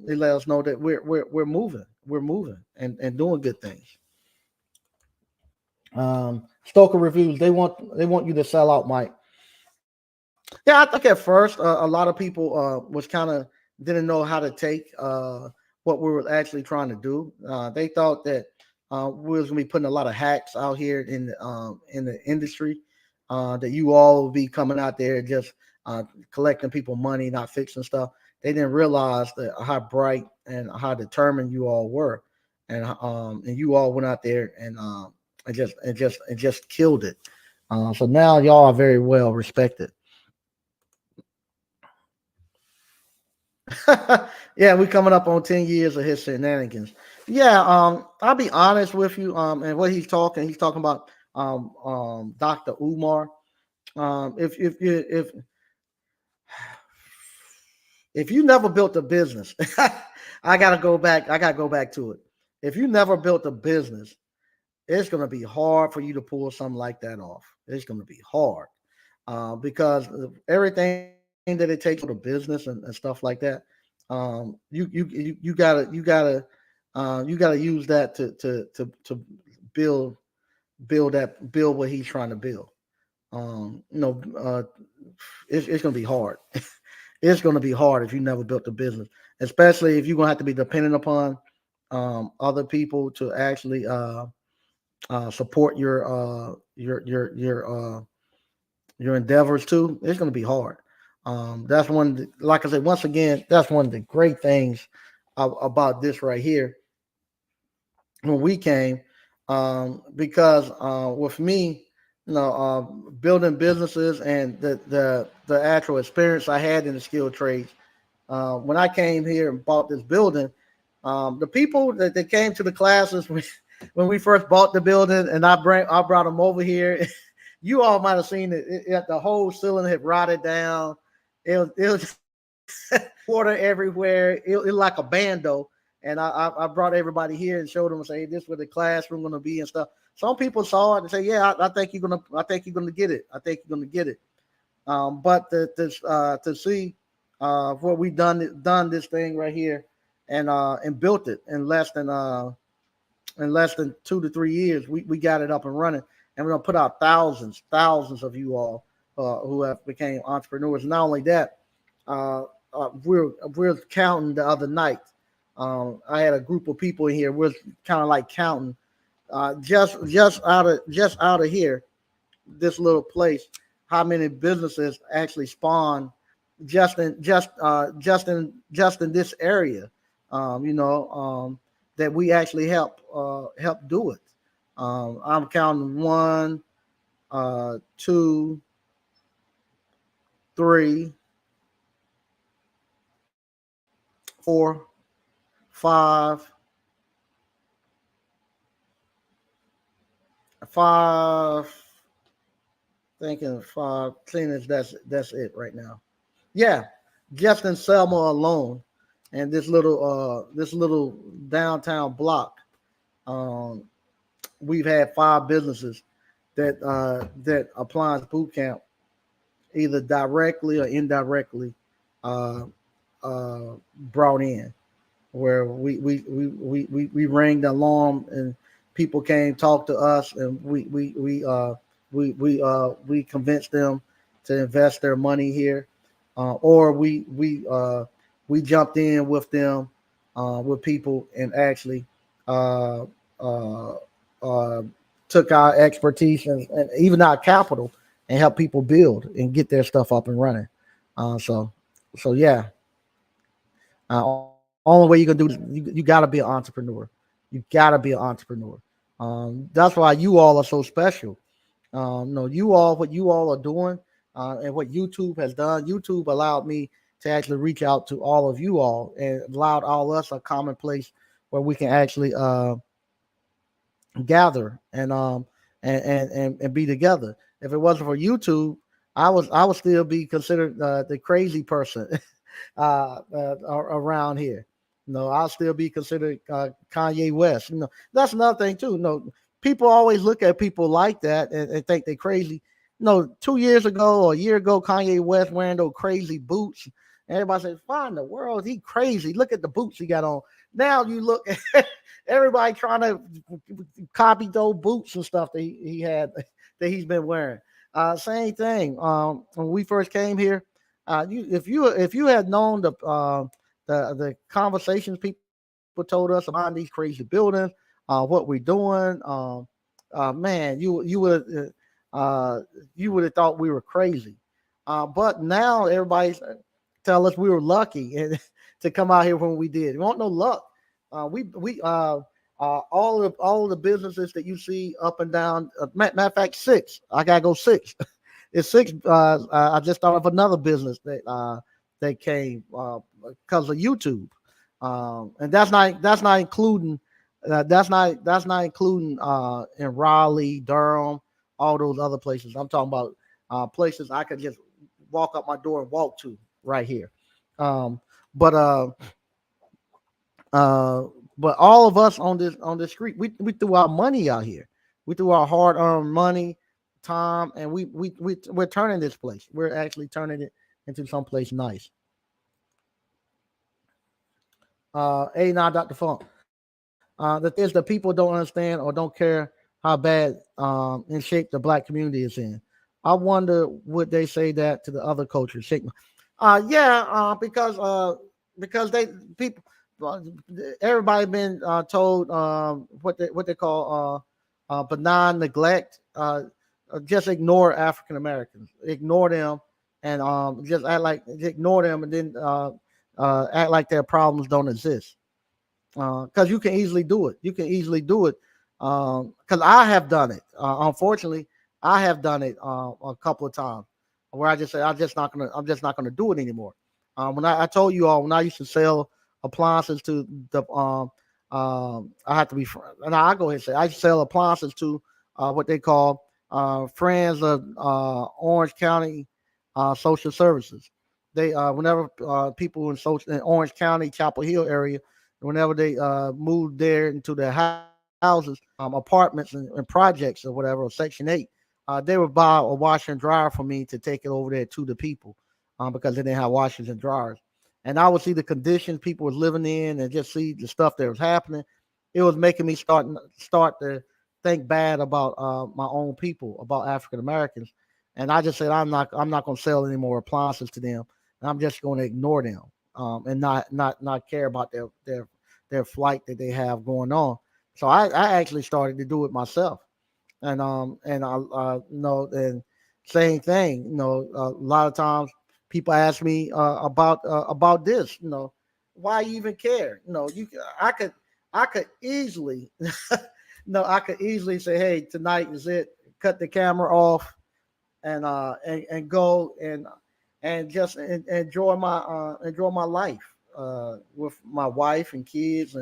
They let us know that we're moving and doing good things. Stoker reviews. They want you to sell out, Mike. Yeah, I think at first a lot of people was kind of didn't know how to take what we were actually trying to do. They thought that we was gonna be putting a lot of hacks out here in the industry. That you all would be coming out there just collecting people money, not fixing stuff. They didn't realize that how bright and how determined you all were, and you all went out there and just killed it. So now y'all are very well respected. Yeah, we coming up on 10 years of his shenanigans. Yeah, I'll be honest with you. And what he's talking about Dr. Umar. If you never built a business, I gotta go back to it. If you never built a business, it's gonna be hard for you to pull something like that off. It's gonna be hard. Because everything that it takes to build a business and stuff like that, you gotta use that to build build what he's trying to build. Um, you know, uh, it's gonna be hard. It's gonna be hard if you never built a business, especially if you're gonna have to be dependent upon other people to actually support your endeavors too. It's going to be hard. That's like I said, once again, that's one of the great things about this right here when we came, because with me, building businesses and the actual experience I had in the skilled trades, when I came here and bought this building, the people that came to the classes when we first bought the building, and I brought them over here. You all might have seen the whole ceiling had rotted down. It was water everywhere. It like a bando. And I brought everybody here and showed them and say, hey, this is where the classroom gonna be and stuff. Some people saw it and say, yeah, I think you're gonna get it. I think you're gonna get it. But to see what we done this thing right here and built it in less than 2 to 3 years, we got it up and running, and we're gonna put out thousands of you all who have became entrepreneurs. Not only that, uh, we're counting the other night. I had a group of people in here. We're kind of like counting just out of here, this little place, how many businesses actually spawn just in this area. That we actually help do it. I'm counting one, two, three, four, five, five. Thinking five cleaners. That's it right now. Yeah, just in Selma alone, and this little downtown block, um, we've had five businesses that Appliance Boot Camp either directly or indirectly uh, brought in, where we rang the alarm and people came talk to us, and we convinced them to invest their money here, or we jumped in with them, with people, and actually uh, uh, uh, took our expertise and even our capital and help people build and get their stuff up and running. So yeah, Only way you can do this, you got to be an entrepreneur. You got to be an entrepreneur. That's why you all are so special. No, you all, what you all are doing, and what YouTube has done. YouTube allowed me to actually reach out to all of you all and allowed all us a common place where we can actually gather and be together. If it wasn't for YouTube, I would still be considered the crazy person around here. No, I'll still be considered Kanye West. That's another thing too. People always look at people like that and think they're crazy. 2 years ago or a year ago, Kanye West wearing those crazy boots. Everybody says, "Why in the world? He crazy. Look at the boots he got on." Now you look at everybody trying to copy those boots and stuff that he had that he's been wearing. Same thing. When we first came here, if you had known the conversations people told us about these crazy buildings, what we're doing, man, you would have thought we were crazy. But now everybody's tell us we were lucky and to come out here when we did. We want no luck. We all of the businesses that you see up and down. Matter of fact, six. I gotta go six. It's six. I just thought of another business that came because of YouTube, and that's not including that's not including in Raleigh, Durham, all those other places. I'm talking about places I could just walk up my door and walk to right here. Um, but uh, but all of us on this street, we threw our money out here. We threw our hard earned money, time, and we're turning this place. We're actually turning it into someplace nice. Now, Dr. Funk. The thing is that people don't understand or don't care how bad in shape the black community is in. I wonder would they say that to the other cultures? Yeah, because they people uh, everybody been told what they call benign neglect. Just ignore African Americans, ignore them, and just act like ignore them, and then act like their problems don't exist. Because you can easily do it. You can easily do it. Because I have done it. Unfortunately, I have done it a couple of times where I just say I'm just not gonna do it anymore. When I told you all when I used to sell appliances to the I have to be and I go ahead and say I sell appliances to what they call friends of Orange County social services. They whenever people in Orange County, Chapel Hill area, whenever they moved there into their houses, apartments and projects or whatever, or Section 8, they would buy a washer and dryer for me to take it over there to the people because they didn't have washers and dryers. And I would see the conditions people was living in and just see the stuff that was happening. It was making me start to think bad about my own people, about African Americans. And I just said I'm not going to sell any more appliances to them. And I'm just going to ignore them and not care about their flight that they have going on. So I actually started to do it myself, and and same thing. A lot of times people ask me about this. Why you even care? I could easily no, I could easily say, hey, tonight is it. Cut the camera off and go and just enjoy my life with my wife and kids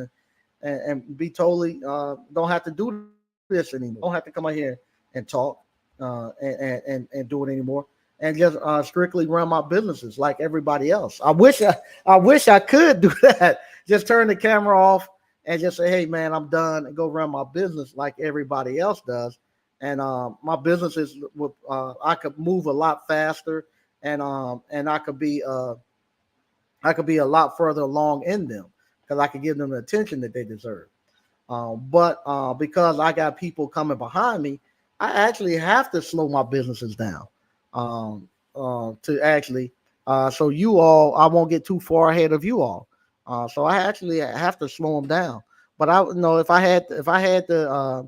and be totally don't have to do this anymore. Don't have to come out here and talk and do it anymore. And just strictly run my businesses like everybody else. I wish I could do that. Just turn the camera off and just say, "Hey, man, I'm done," and go run my business like everybody else does. And my businesses, I could move a lot faster, and I could be a lot further along in them because I could give them the attention that they deserve. But because I got people coming behind me, I actually have to slow my businesses down to actually so you all I won't get too far ahead of you all. So I actually have to slow them down. But I know if I had the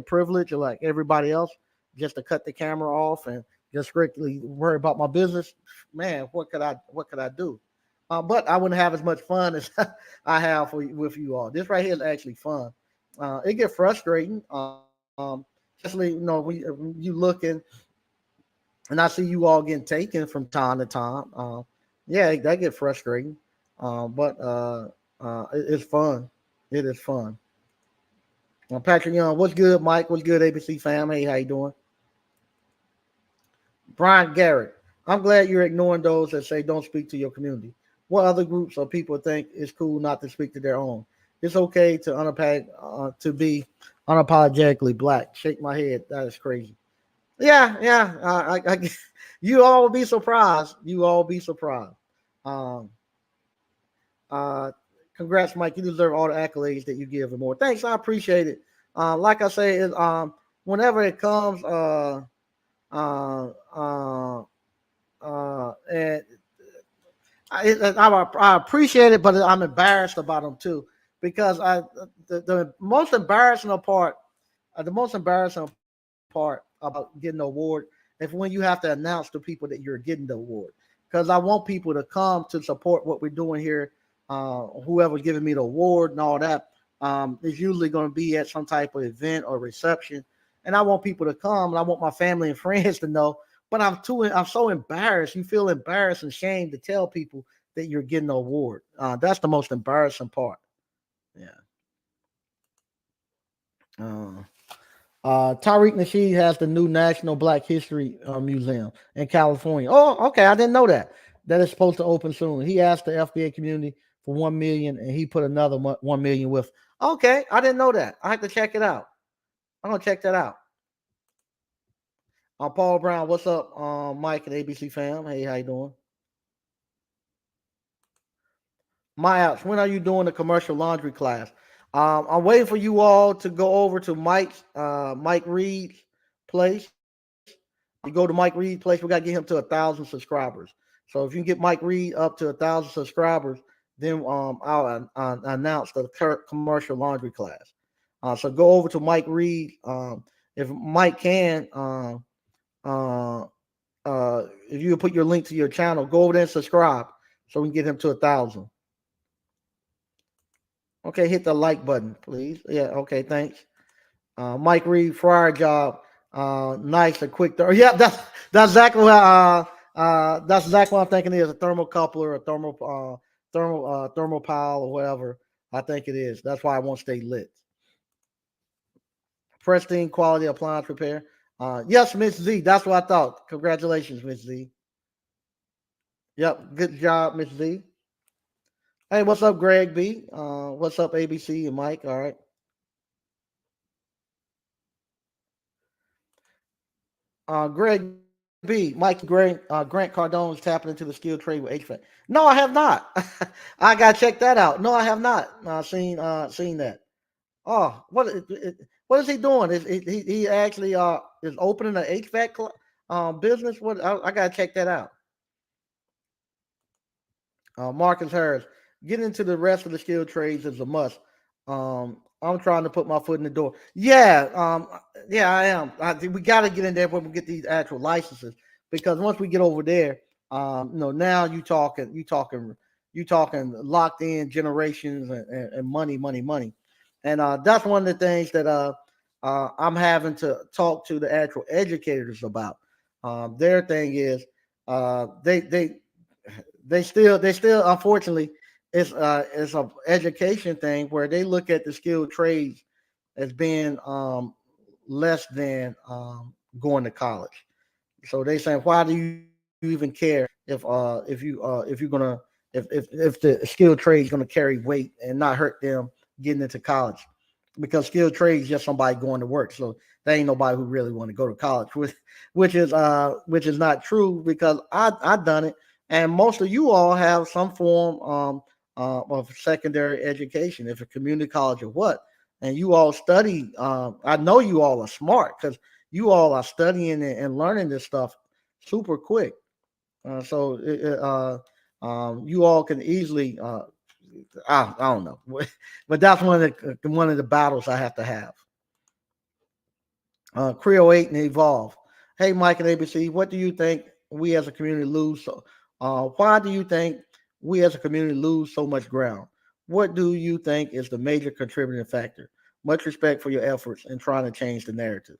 privilege of like everybody else just to cut the camera off and just strictly worry about my business, man, what could I do? But I wouldn't have as much fun as I have with you all. This right here is actually fun. It get frustrating, especially when you looking and I see you all getting taken from time to time. Yeah, that get frustrating. But it's fun. It is fun. Patrick Young, what's good, Mike? What's good, ABC fam? Hey, how you doing? Brian Garrett, I'm glad you're ignoring those that say don't speak to your community. What other groups or people think it's cool not to speak to their own? It's okay to to be unapologetically black. Shake my head. That is crazy. Yeah, yeah. You all will be surprised. You all be surprised. Um, uh, Congrats, Mike. You deserve all the accolades that you give and more. Thanks. I appreciate it. Like I say, whenever it comes, uh, uh, and I appreciate it, but I'm embarrassed about them too because the most embarrassing part, the most embarrassing part about getting the award is when you have to announce to people that you're getting the award. Because I want people to come to support what we're doing here. Whoever's giving me the award and all that is usually going to be at some type of event or reception, and I want people to come, and I want my family and friends to know. But I'm so embarrassed. You feel embarrassed and shame to tell people that you're getting the award. That's the most embarrassing part. Yeah. Uh, Tariq Nasheed has the new National Black History Museum in California. Oh, okay, I didn't know that. That is supposed to open soon. He asked the FBA community for 1 million, and he put another 1 million with. Okay, I didn't know that. I have to check it out. I'm gonna check that out. Paul Brown, what's up? Mike and ABC fam. Hey, how you doing? My apps. When are you doing the commercial laundry class? I'm waiting for you all to go over to Mike Reed's place. You go to Mike Reed's place. We got to get him to 1,000 subscribers. So if you can get Mike Reed up to 1,000 subscribers, then I'll announce the commercial laundry class. So go over to Mike Reed. If Mike can, uh, if you put your link to your channel, go over there and subscribe so we can get him to 1,000. Okay, hit the like button, please. Yeah, okay, thanks. Mike Reed, fryer job. Nice and quick. Yeah, that's exactly what that's exactly what I'm thinking it is a thermocoupler, a thermopile or whatever. I think it is. That's why I won't stay lit. Pristine quality appliance repair. Yes, Miss Z. That's what I thought. Congratulations, Miss Z. Yep, good job, Miss Z. Hey, what's up, Greg B? What's up, ABC and Mike? All right. Greg B, Mike Grant Cardone is tapping into the skilled trade with HVAC. No, I have not. I gotta check that out. No, I have not seen that. Oh, what is he doing? Is he actually is opening an HVAC business? What I gotta check that out. Marcus Harris, getting into the rest of the skilled trades is a must. I'm trying to put my foot in the door. Yeah, I am. We got to get in there when we get these actual licenses because once we get over there, now you talking locked in generations and money, money, money, and that's one of the things that I'm having to talk to the actual educators about. Their thing is they still unfortunately it's a education thing where they look at the skilled trades as being less than going to college. So they saying, why do you even care if you're gonna if the skilled trade is gonna carry weight and not hurt them getting into college? Because skilled trade is just somebody going to work. So there ain't nobody who really want to go to college, which is not true because I done it, and most of you all have some form of secondary education, if a community college or what, and you all study. I know you all are smart because you all are studying and learning this stuff super quick. You all can easily. I don't know, but that's one of the battles I have to have. Creo 8 and Evolve. Hey, Mike and ABC, what do you think we as a community lose? So, why do you think we as a community lose so much ground. What do you think is the major contributing factor? Much respect for your efforts in trying to change the narrative.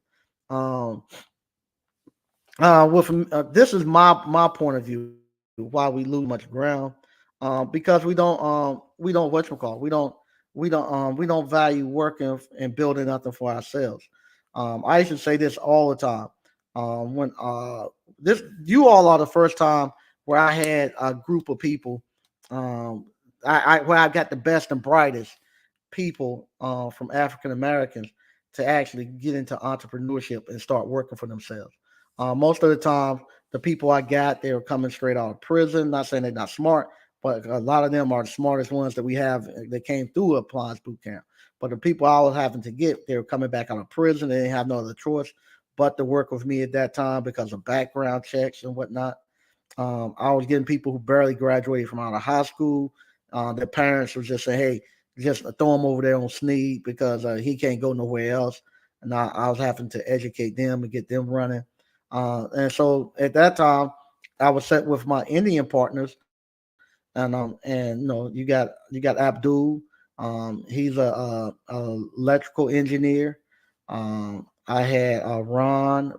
Um, this is my point of view why we lose so much ground, because we don't we don't value working and building nothing for ourselves. I used to say this all the time. When this you all are the first time where I had a group of people, um, I where I got the best and brightest people from African Americans to actually get into entrepreneurship and start working for themselves. Most of the time, the people I got, they were coming straight out of prison. Not saying they're not smart, but a lot of them are the smartest ones that we have that came through Appliance Boot Camp. But the people I was having to get, they were coming back out of prison. They didn't have no other choice but to work with me at that time because of background checks and whatnot. I was getting people who barely graduated from out of high school. Their parents were just saying, "Hey, just throw him over there on Sneed because he can't go nowhere else." And I was having to educate them and get them running. And so at that time, I was set with my Indian partners, and you got Abdul. He's a electrical engineer. I had Ron.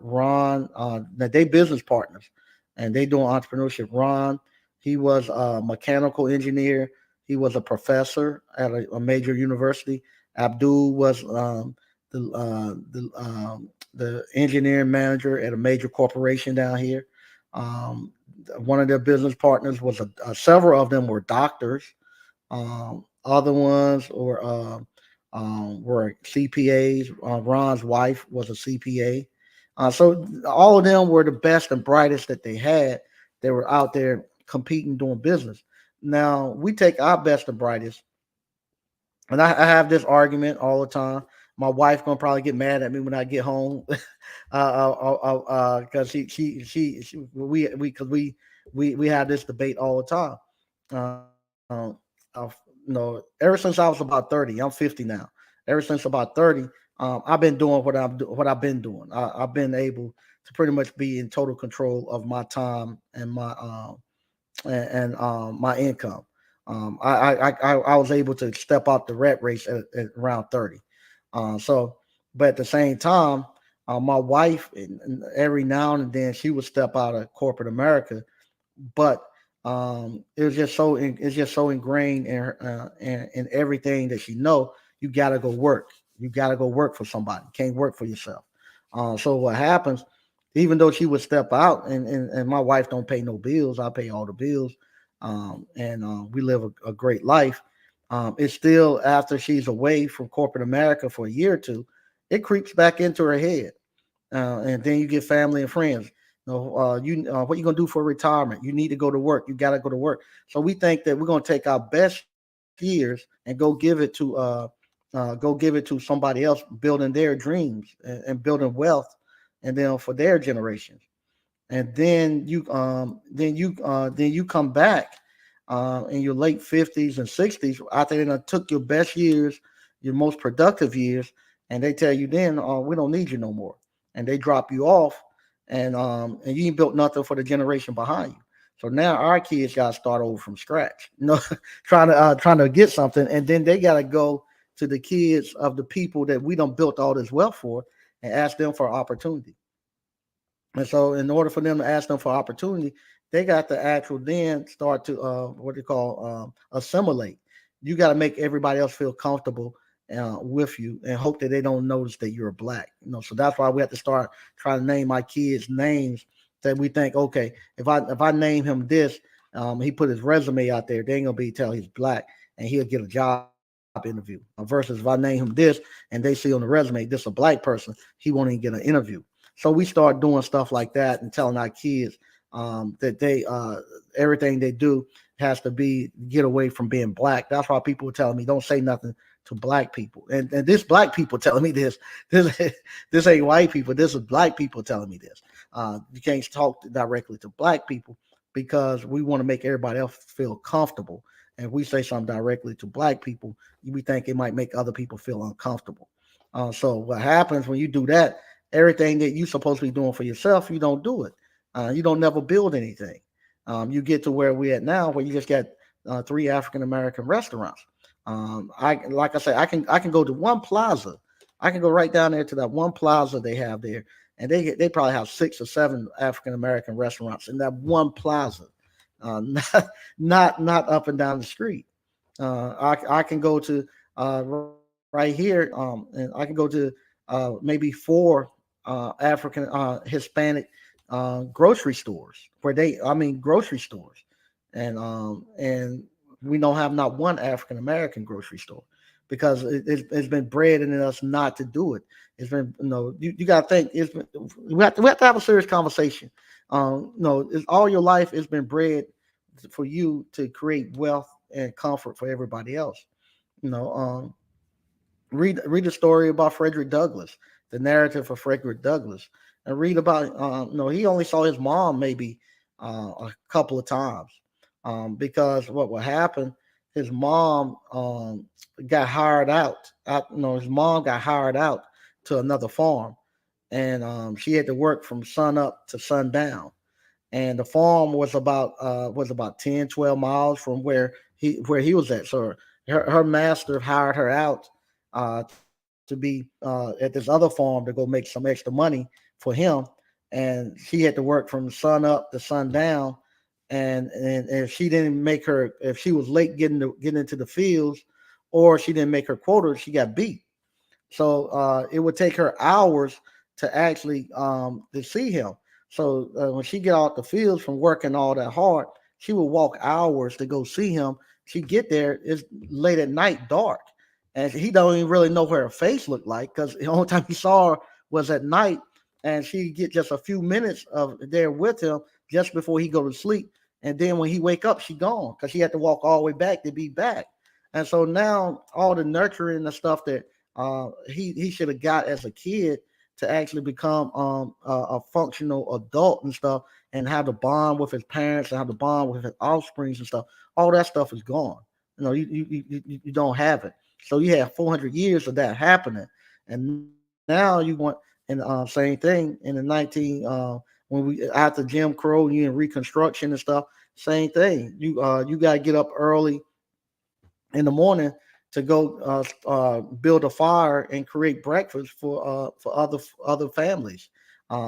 They business partners, and they doing entrepreneurship. Ron, he was a mechanical engineer. He was a professor at a major university. Abdul was the engineering manager at a major corporation down here. Um, One of their business partners was several of them were doctors. Other ones were CPAs. Ron's wife was a CPA. So all of them were the best and brightest that they had. They were out there competing, doing business. Now we take our best and brightest, and I have this argument all the time. My wife gonna probably get mad at me when I get home, because we because we have this debate all the time. Ever since I was about 30, I'm 50 now. Ever since about 30, I've been doing what I've been doing. I've been able to pretty much be in total control of my time and my income. I was able to step out the rat race at around 30. So, but at the same time, my wife, and every now and then, she would step out of corporate America, but it's just so ingrained in her, in everything that she know. You gotta go work. You gotta go work for somebody. You can't work for yourself. So what happens? Even though she would step out, and my wife don't pay no bills, I pay all the bills, and we live a great life. It's still after she's away from corporate America for a year or two, it creeps back into her head, and then you get family and friends. What you gonna do for retirement? You need to go to work. You gotta go to work. So we think that we're gonna take our best years and go give it to somebody else, building their dreams and building wealth, and then for their generations. And then you come back in your late 50s and 60s after they done took your best years, your most productive years, and they tell you then, we don't need you no more, and they drop you off, and you ain't built nothing for the generation behind you. So now our kids got to start over from scratch, trying to get something, and then they got to go to the kids of the people that we don't built all this wealth for and ask them for opportunity. And so, in order for them to ask them for opportunity, they got to actually then start to what they call assimilate. You got to make everybody else feel comfortable with you, and hope that they don't notice that you're black. So that's why we have to start trying to name my kids names that we think, okay, if I name him this, he put his resume out there, they ain't gonna be tell he's black, and he'll get a job interview. Versus if I name him this and they see on the resume this a black person, he won't even get an interview. So we start doing stuff like that and telling our kids that everything they do has to be get away from being black. That's why people were telling me don't say nothing to black people. And this black people telling me this. This ain't white people. This is black people telling me this. You can't talk directly to black people because we want to make everybody else feel comfortable. And if we say something directly to black people, we think it might make other people feel uncomfortable. So what happens when you do that? Everything that you're supposed to be doing for yourself, you don't do it. You don't never build anything. You get to where we're at now, where you just got three African American restaurants. I like I say, I can go to one plaza. I can go right down there to that one plaza they have there, and they probably have 6 or 7 African American restaurants in that one plaza, not up and down the street. I can go to right here, and I can go to maybe 4 African Hispanic grocery stores where grocery stores, and we don't have not one African American grocery store because it's been bred in us not to do it. It's been you got to think we have to have a serious conversation. It's all your life it's been bred for you to create wealth and comfort for everybody else. You know, read the story about Frederick Douglass, the narrative of Frederick Douglass, and read about he only saw his mom maybe a couple of times, because what would happen, his mom got hired out. His mom got hired out to another farm, and she had to work from sun up to sundown, and the farm was about 10, 12 miles from where he was at. So her master hired her out to be at this other farm to go make some extra money for him, and she had to work from sun up to sundown. And if she didn't make her, if she was late getting into the fields, or she didn't make her quota, she got beat. So it would take her hours to actually to see him. So when she get out the fields from working all that hard, she would walk hours to go see him. She get there, it's late at night, dark, and he don't even really know what her face looked like because the only time he saw her was at night, and she get just a few minutes of there with him just before he go to sleep, and then when he wake up, she gone because she had to walk all the way back to be back. And so now all the nurturing and the stuff that he should have got as a kid to actually become a functional adult and stuff, and have the bond with his parents and have the bond with his offsprings and stuff. All that stuff is gone. You don't have it. So you have 400 years of that happening, and now you want, and same thing in the 19 when we after Jim Crow, you in Reconstruction and stuff. Same thing. You got to get up early in the morning to go build a fire and create breakfast for other families.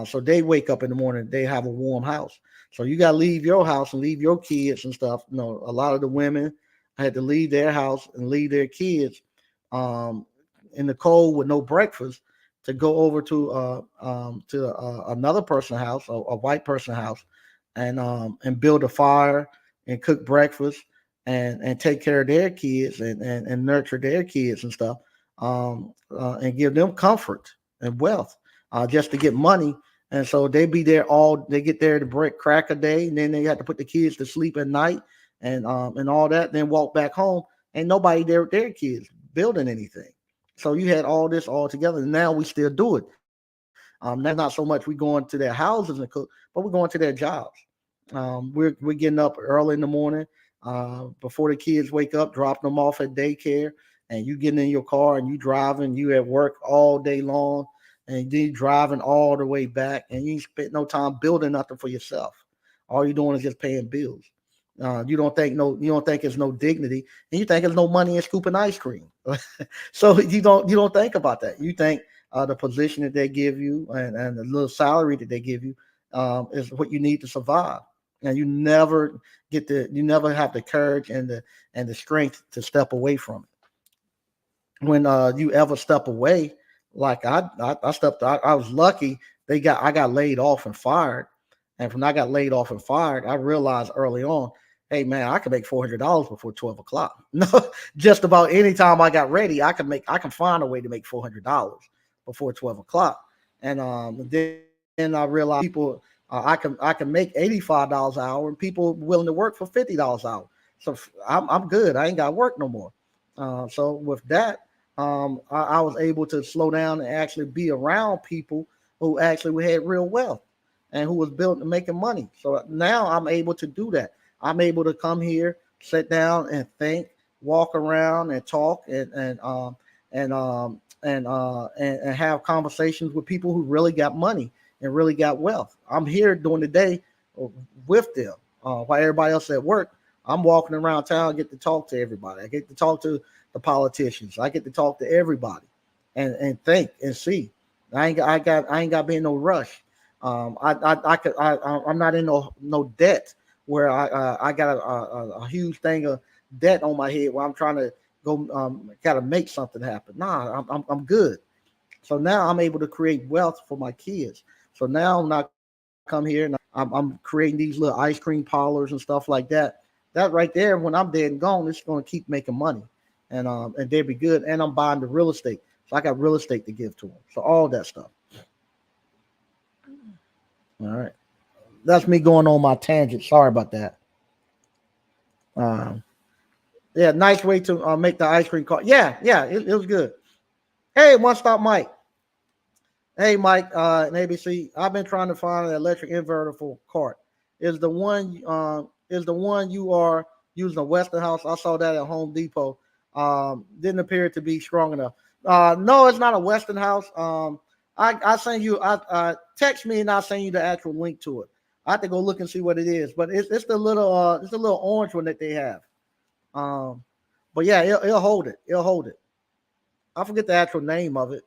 So they wake up in the morning, they have a warm house. So you got to leave your house and leave your kids and stuff. A lot of the women had to leave their house and leave their kids um, in the cold with no breakfast to go over to another person's house, a white person's house, and build a fire and cook breakfast and take care of their kids and nurture their kids and stuff, and give them comfort and wealth, just to get money. And so they get there to break crack a day, and then they have to put the kids to sleep at night and all that, then walk back home. Ain't nobody there with their kids building anything. So you had all this all together, and now we still do it. Now not so much we going to their houses and cook, but we're going to their jobs. We're getting up early in the morning, before the kids wake up, dropping them off at daycare, and you getting in your car and you driving. You at work all day long, and then you driving all the way back, and you ain't spent no time building nothing for yourself. All you're doing is just paying bills. You don't think it's no dignity, and you think there's no money in scooping ice cream. So you don't think about that. You think the position that they give you and the little salary that they give you is what you need to survive, and you never have the courage and the strength to step away from it. When you ever step away, like I stepped, I was lucky. I got laid off and fired, and when I got laid off and fired, I realized early on, hey man, I can make $400 before 12 o'clock. No, just about any time I got ready, I can find a way to make $400 before 12 o'clock. And then I realized people, I can make $85 an hour, and people willing to work for $50 an hour. So I'm good. I ain't got to work no more. So with that, I was able to slow down and actually be around people who actually had real wealth and who was built and making money. So now I'm able to do that. I'm able to come here, sit down and think, walk around and talk and have conversations with people who really got money and really got wealth. I'm here during the day with them, while everybody else at work. I'm walking around town, I get to talk to everybody. I get to talk to the politicians. I get to talk to everybody, and think and see. I ain't got to be in no rush. I'm not in no debt where I got a huge thing of debt on my head where I'm trying to go got to make something happen. Nah, I'm good. So now I'm able to create wealth for my kids. So now when I come here and I'm creating these little ice cream parlors and stuff like that. That right there, when I'm dead and gone, it's going to keep making money, and they'll be good. And I'm buying the real estate, so I got real estate to give to them. So all that stuff. All right, that's me going on my tangent. Sorry about that. Um, yeah, nice way to make the ice cream cart. Yeah, yeah, it was good. Hey, one stop, Mike. Hey, Mike, and ABC. I've been trying to find an electric inverter for a cart. Is the one you are using a Westinghouse? I saw that at Home Depot. Didn't appear to be strong enough. No, it's not a Westinghouse. I send you. I text me and I'll send you the actual link to it. I have to go look and see what it is, but it's the little orange one that they have. Um, but yeah, it'll hold it. It'll hold it. I forget the actual name of it.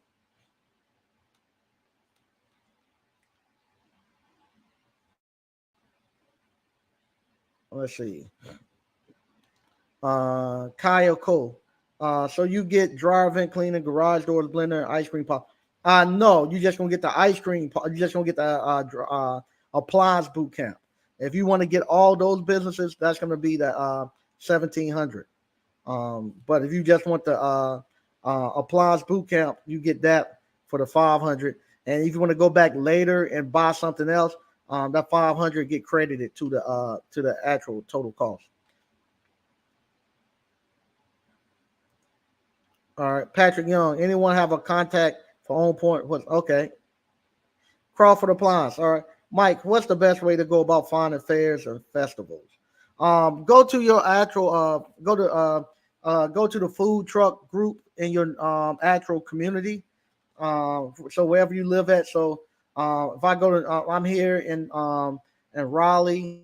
Let's see. Kayako. So you get dryer vent cleaner, garage doors, blender, ice cream pop. No, you just gonna get the ice cream. You just gonna get the appliance boot camp. If you want to get all those businesses, that's gonna be the 1,700. But if you just want the appliance boot camp, you get that for the 500. And if you want to go back later and buy something else, that 500 get credited to the actual total cost. All right, Patrick Young. Anyone have a contact for On Point? What? Okay, Crawford Appliance. All right, Mike. What's the best way to go about finding fairs or festivals? Go to your actual. Go to the food truck group in your actual community. So wherever you live at. So if I go to, I'm here in Raleigh,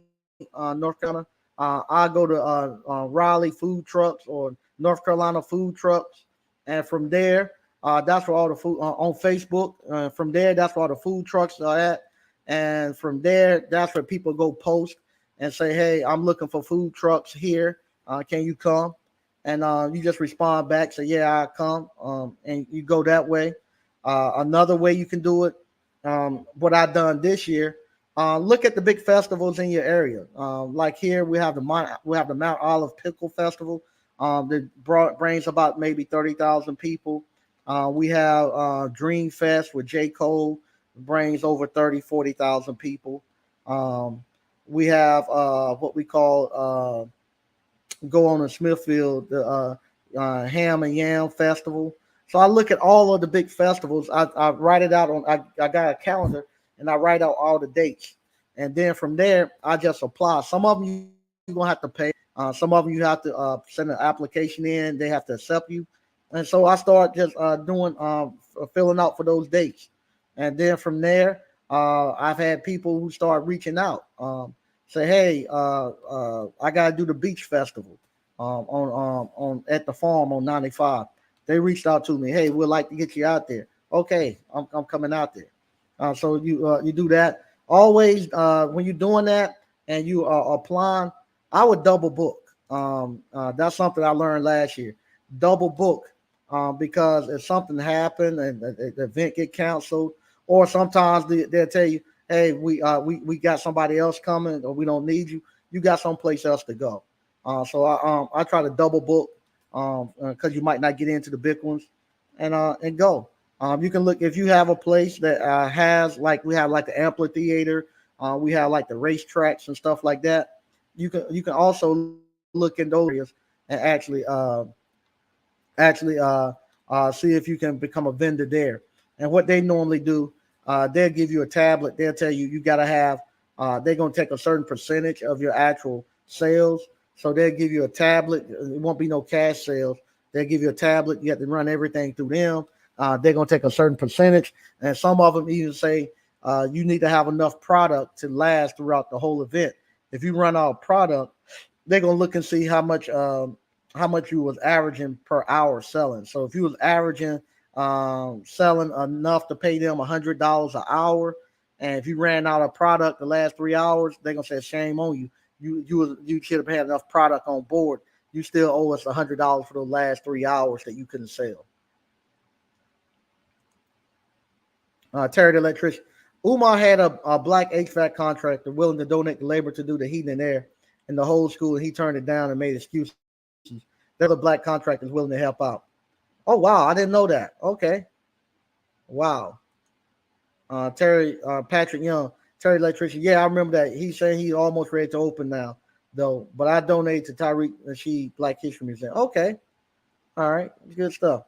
North Carolina. I go to Raleigh food trucks or North Carolina food trucks, and from there, that's where all the food on Facebook. From there, that's where all the food trucks are at, and from there, that's where people go post and say, "Hey, I'm looking for food trucks here. Can you come?" And you just respond back, say, "Yeah, I come," and you go that way. Another way you can do it, what I've done this year, look at the big festivals in your area. Like here, we have the Mount Olive Pickle Festival. That brings about maybe 30,000 people. We have Dream Fest with J. Cole, brings over 30, 40,000 people. Um, we have what we call go on in Smithfield, the Ham and Yam Festival. So I look at all of the big festivals. I write it out on. I got a calendar and I write out all the dates, and then from there I just apply. Some of them you're gonna have to pay. Some of them you have to send an application in. They have to accept you, and so I start just doing filling out for those dates, and then from there I've had people who start reaching out. Say, hey, I gotta do the beach festival on at the farm on 95. They reached out to me. Hey, we'd like to get you out there. Okay, I'm coming out there. So you do that. Always when you're doing that and you are applying, I would double book. That's something I learned last year. Double book because if something happened and the event get canceled, or sometimes they'll tell you, hey, we got somebody else coming, or we don't need you. You got someplace else to go. So I try to double book because you might not get into the big ones, and go. You can look if you have a place that has like we have like the amphitheater, we have like the racetracks and stuff like that. You can also look in those areas and actually see if you can become a vendor there. And what they normally do, they'll give you a tablet. They'll tell you got to have. They're gonna take a certain percentage of your actual sales. So they'll give you a tablet. It won't be no cash sales. They'll give you a tablet. You have to run everything through them. They're gonna take a certain percentage, and some of them even say you need to have enough product to last throughout the whole event. If you run out of product, they're gonna look and see how much you was averaging per hour selling. So if you was averaging selling enough to pay them $100 an hour, and if you ran out of product the last 3 hours, they're gonna say shame on you. You should have had enough product on board. You still owe us $100 for the last 3 hours that you couldn't sell. Terry the electrician. Umar had a black HVAC contractor willing to donate the labor to do the heating and air in the whole school, and he turned it down and made excuses. There were black contractors willing to help out. Oh wow, I didn't know that. Okay, wow. Terry Patrick Young, Terry electrician. Yeah, I remember that. He said he's almost ready to open now, though. But I donated to Tyreek Nasheed Black History Museum. Okay, all right, good stuff.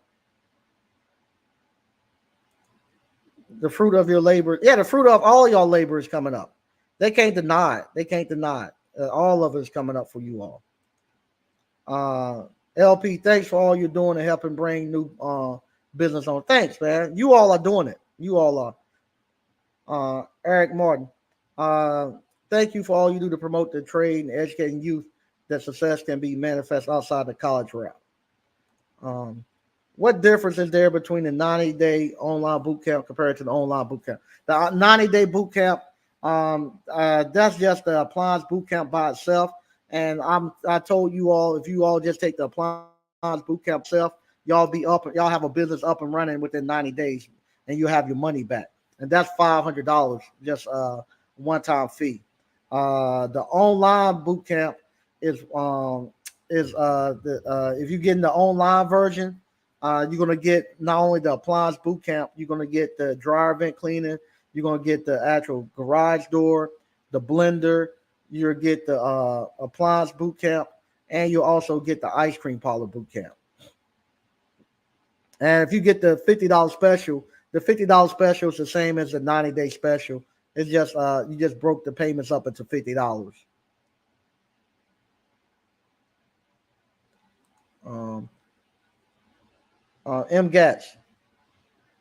The fruit of your labor. Yeah, the fruit of all y'all labor is coming up. They can't deny it. They can't deny it. All of it is coming up for you all. LP, thanks for all you're doing to helping bring new business on. Thanks, man. You all are doing it. You all are. Eric Martin, uh, thank you for all you do to promote the trade and educating youth that success can be manifest outside the college route. Um, what difference is there between the 90-day online boot camp compared to the online boot camp? The 90-day boot camp, that's just the appliance boot camp by itself. And I told you all, if you all just take the appliance boot camp itself, y'all have a business up and running within 90 days, and you have your money back. And that's $500, just one-time fee. The online boot camp is if you get in the online version, you're gonna get not only the appliance boot camp, you're gonna get the dryer vent cleaning, you're gonna get the actual garage door, the blender, you'll get the appliance boot camp, and you'll also get the ice cream parlor boot camp. And if you get the $50 special, the $50 special is the same as the 90-day special. It's just you just broke the payments up into $50. Um, M. Gatch.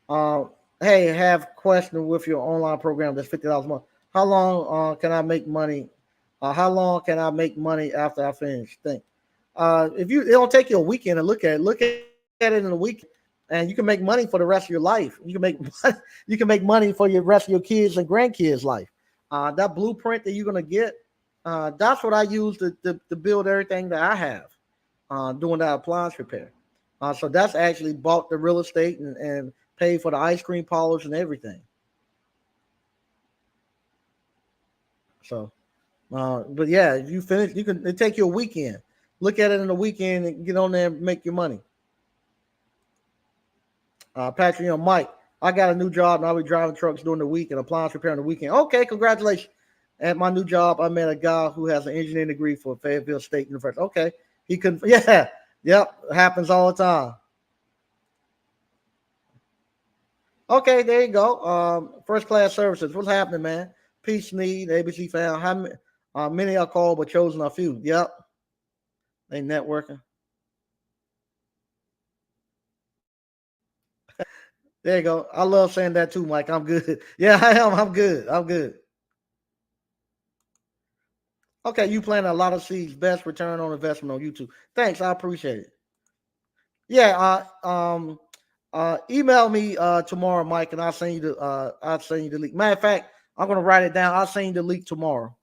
Uh, hey, have question with your online program that's $50 a month. How long can I make money? How long can I make money after I finish? Think. If you, it'll take you a weekend to look at it in a week, and you can make money for the rest of your life. You can make you can make money for your rest of your kids and grandkids' life. That blueprint that you're gonna get, that's what I use to build everything that I have doing that appliance repair. So that's actually bought the real estate and paid for the ice cream parlors and everything. So, but yeah, if you finish, you can it take you a weekend. Look at it in a weekend and get on there and make your money. Patrick, Mike, I got a new job and I'll be driving trucks during the week and appliance repair on the weekend. Okay, congratulations. At my new job, I met a guy who has an engineering degree for Fayetteville State University. Okay, he couldn't. Yeah, yep, happens all the time. Okay, there you go. First class services. What's happening, man? Peace need ABC found. How many? Many are called but chosen a few. Yep, they networking. There you go. I love saying that too, Mike. I'm good. Yeah, I am. I'm good. I'm good. Okay, you planted a lot of seeds. Best return on investment on YouTube. Thanks. I appreciate it. Yeah. Email me tomorrow, Mike, and I'll send you the link. Matter of fact, I'm gonna write it down. I'll send you the link tomorrow.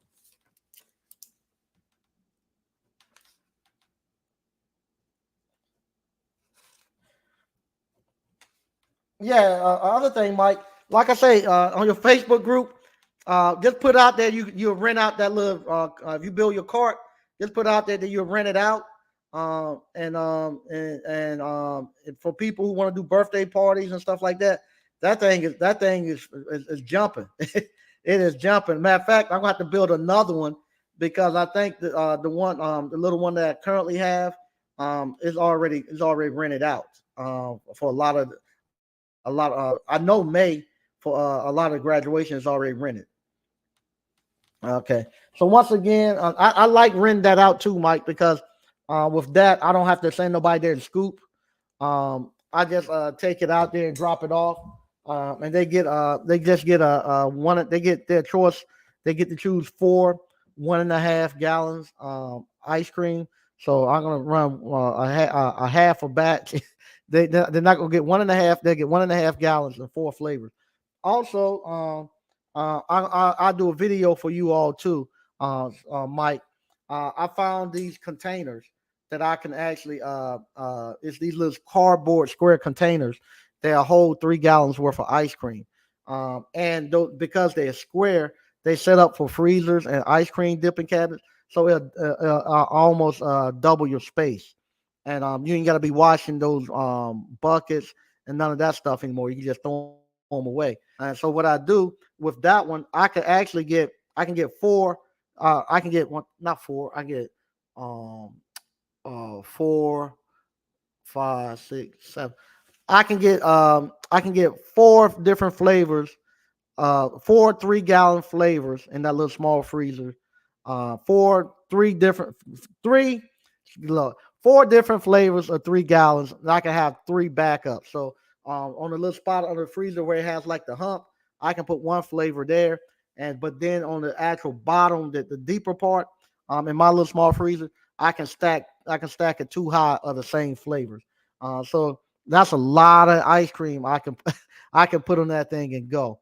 Yeah. Other thing, Mike, like I say, on your Facebook group, just put out there you rent out that little. If you build your cart, just put out there that you rent it out. And for people who want to do birthday parties and stuff like that, that thing is jumping. It is jumping. Matter of fact, I'm gonna have to build another one because I think the little one that I currently have is already rented out for a lot of I know May for a lot of graduation is already rented. Okay, so once again, I like renting that out too, Mike, because with that I don't have to send nobody there to scoop. I just take it out there and drop it off, and they just get a one. They get their choice. They get to choose 4 1.5 gallons. ice cream. So I'm gonna run a half a batch. They're not gonna get one and a half. They get 1.5 gallons and four flavors. Also, I do a video for you all too, Mike. I found these containers that I can actually it's these little cardboard square containers. They hold 3 gallons worth of ice cream. And because they're square, they set up for freezers and ice cream dipping cabinets. So it almost double your space, and you ain't got to be washing those buckets and none of that stuff anymore. You can just throw them away. And so what I do with that one, I can get four. I can get one, not four. I get um 4, 5, 6, 7. I can get four different flavors, four 3 gallon flavors in that little small freezer. Three look, four different flavors of 3 gallons. And I can have three backups. So on the little spot on the freezer where it has like the hump, I can put one flavor there. And but then on the actual bottom, the deeper part, in my little small freezer, I can stack it too high of the same flavors. So that's a lot of ice cream I can I can put on that thing and go.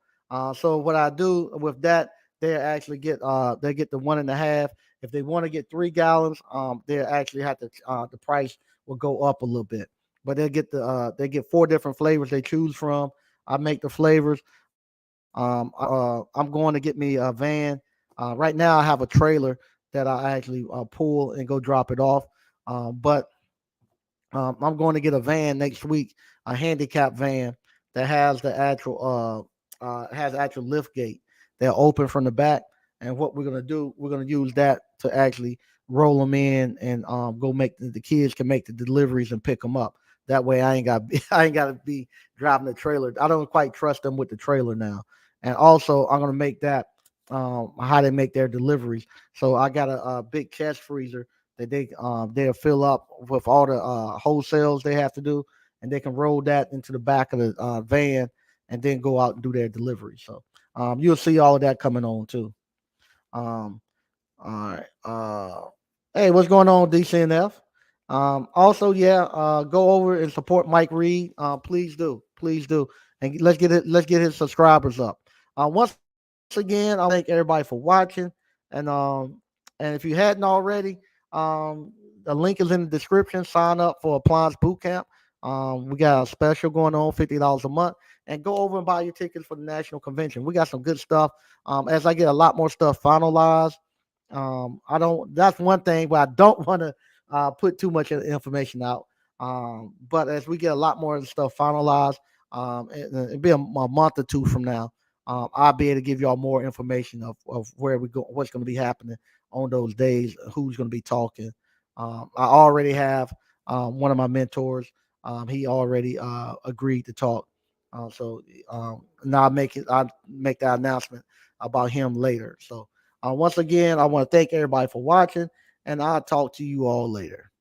So what I do with that, they get the 1.5. If they want to get 3 gallons, they actually have to the price will go up a little bit. But they get four different flavors they choose from. I make the flavors. I'm going to get me a van. Right now I have a trailer that I actually pull and go drop it off. But I'm going to get a van next week, a handicap van that has the actual has actual lift gate. They're open from the back, and what we're gonna do, we're gonna use that to actually roll them in and go make the kids can make the deliveries and pick them up. That way, I ain't got I ain't got to be driving the trailer. I don't quite trust them with the trailer now, and also I'm gonna make that how they make their deliveries. So I got a big chest freezer that they'll fill up with all the wholesales they have to do, and they can roll that into the back of the van and then go out and do their delivery. So you'll see all of that coming on too. Um, all right. Hey, what's going on, DCNF? Also, yeah, go over and support Mike Reed. Please do, and let's get his subscribers up. Once again, I want to thank everybody for watching, and if you hadn't already, the link is in the description. Sign up for Appliance Bootcamp. We got a special going on, $50 a month, and go over and buy your tickets for the national convention. We got some good stuff. As I get a lot more stuff finalized. I don't. That's one thing where I don't want to put too much information out. But as we get a lot more of the stuff finalized, it'll be a month or two from now. I'll be able to give y'all more information of where we go, what's going to be happening on those days, who's going to be talking. I already have one of my mentors. He already agreed to talk. Now I make that announcement about him later. So once again, I want to thank everybody for watching, and I'll talk to you all later.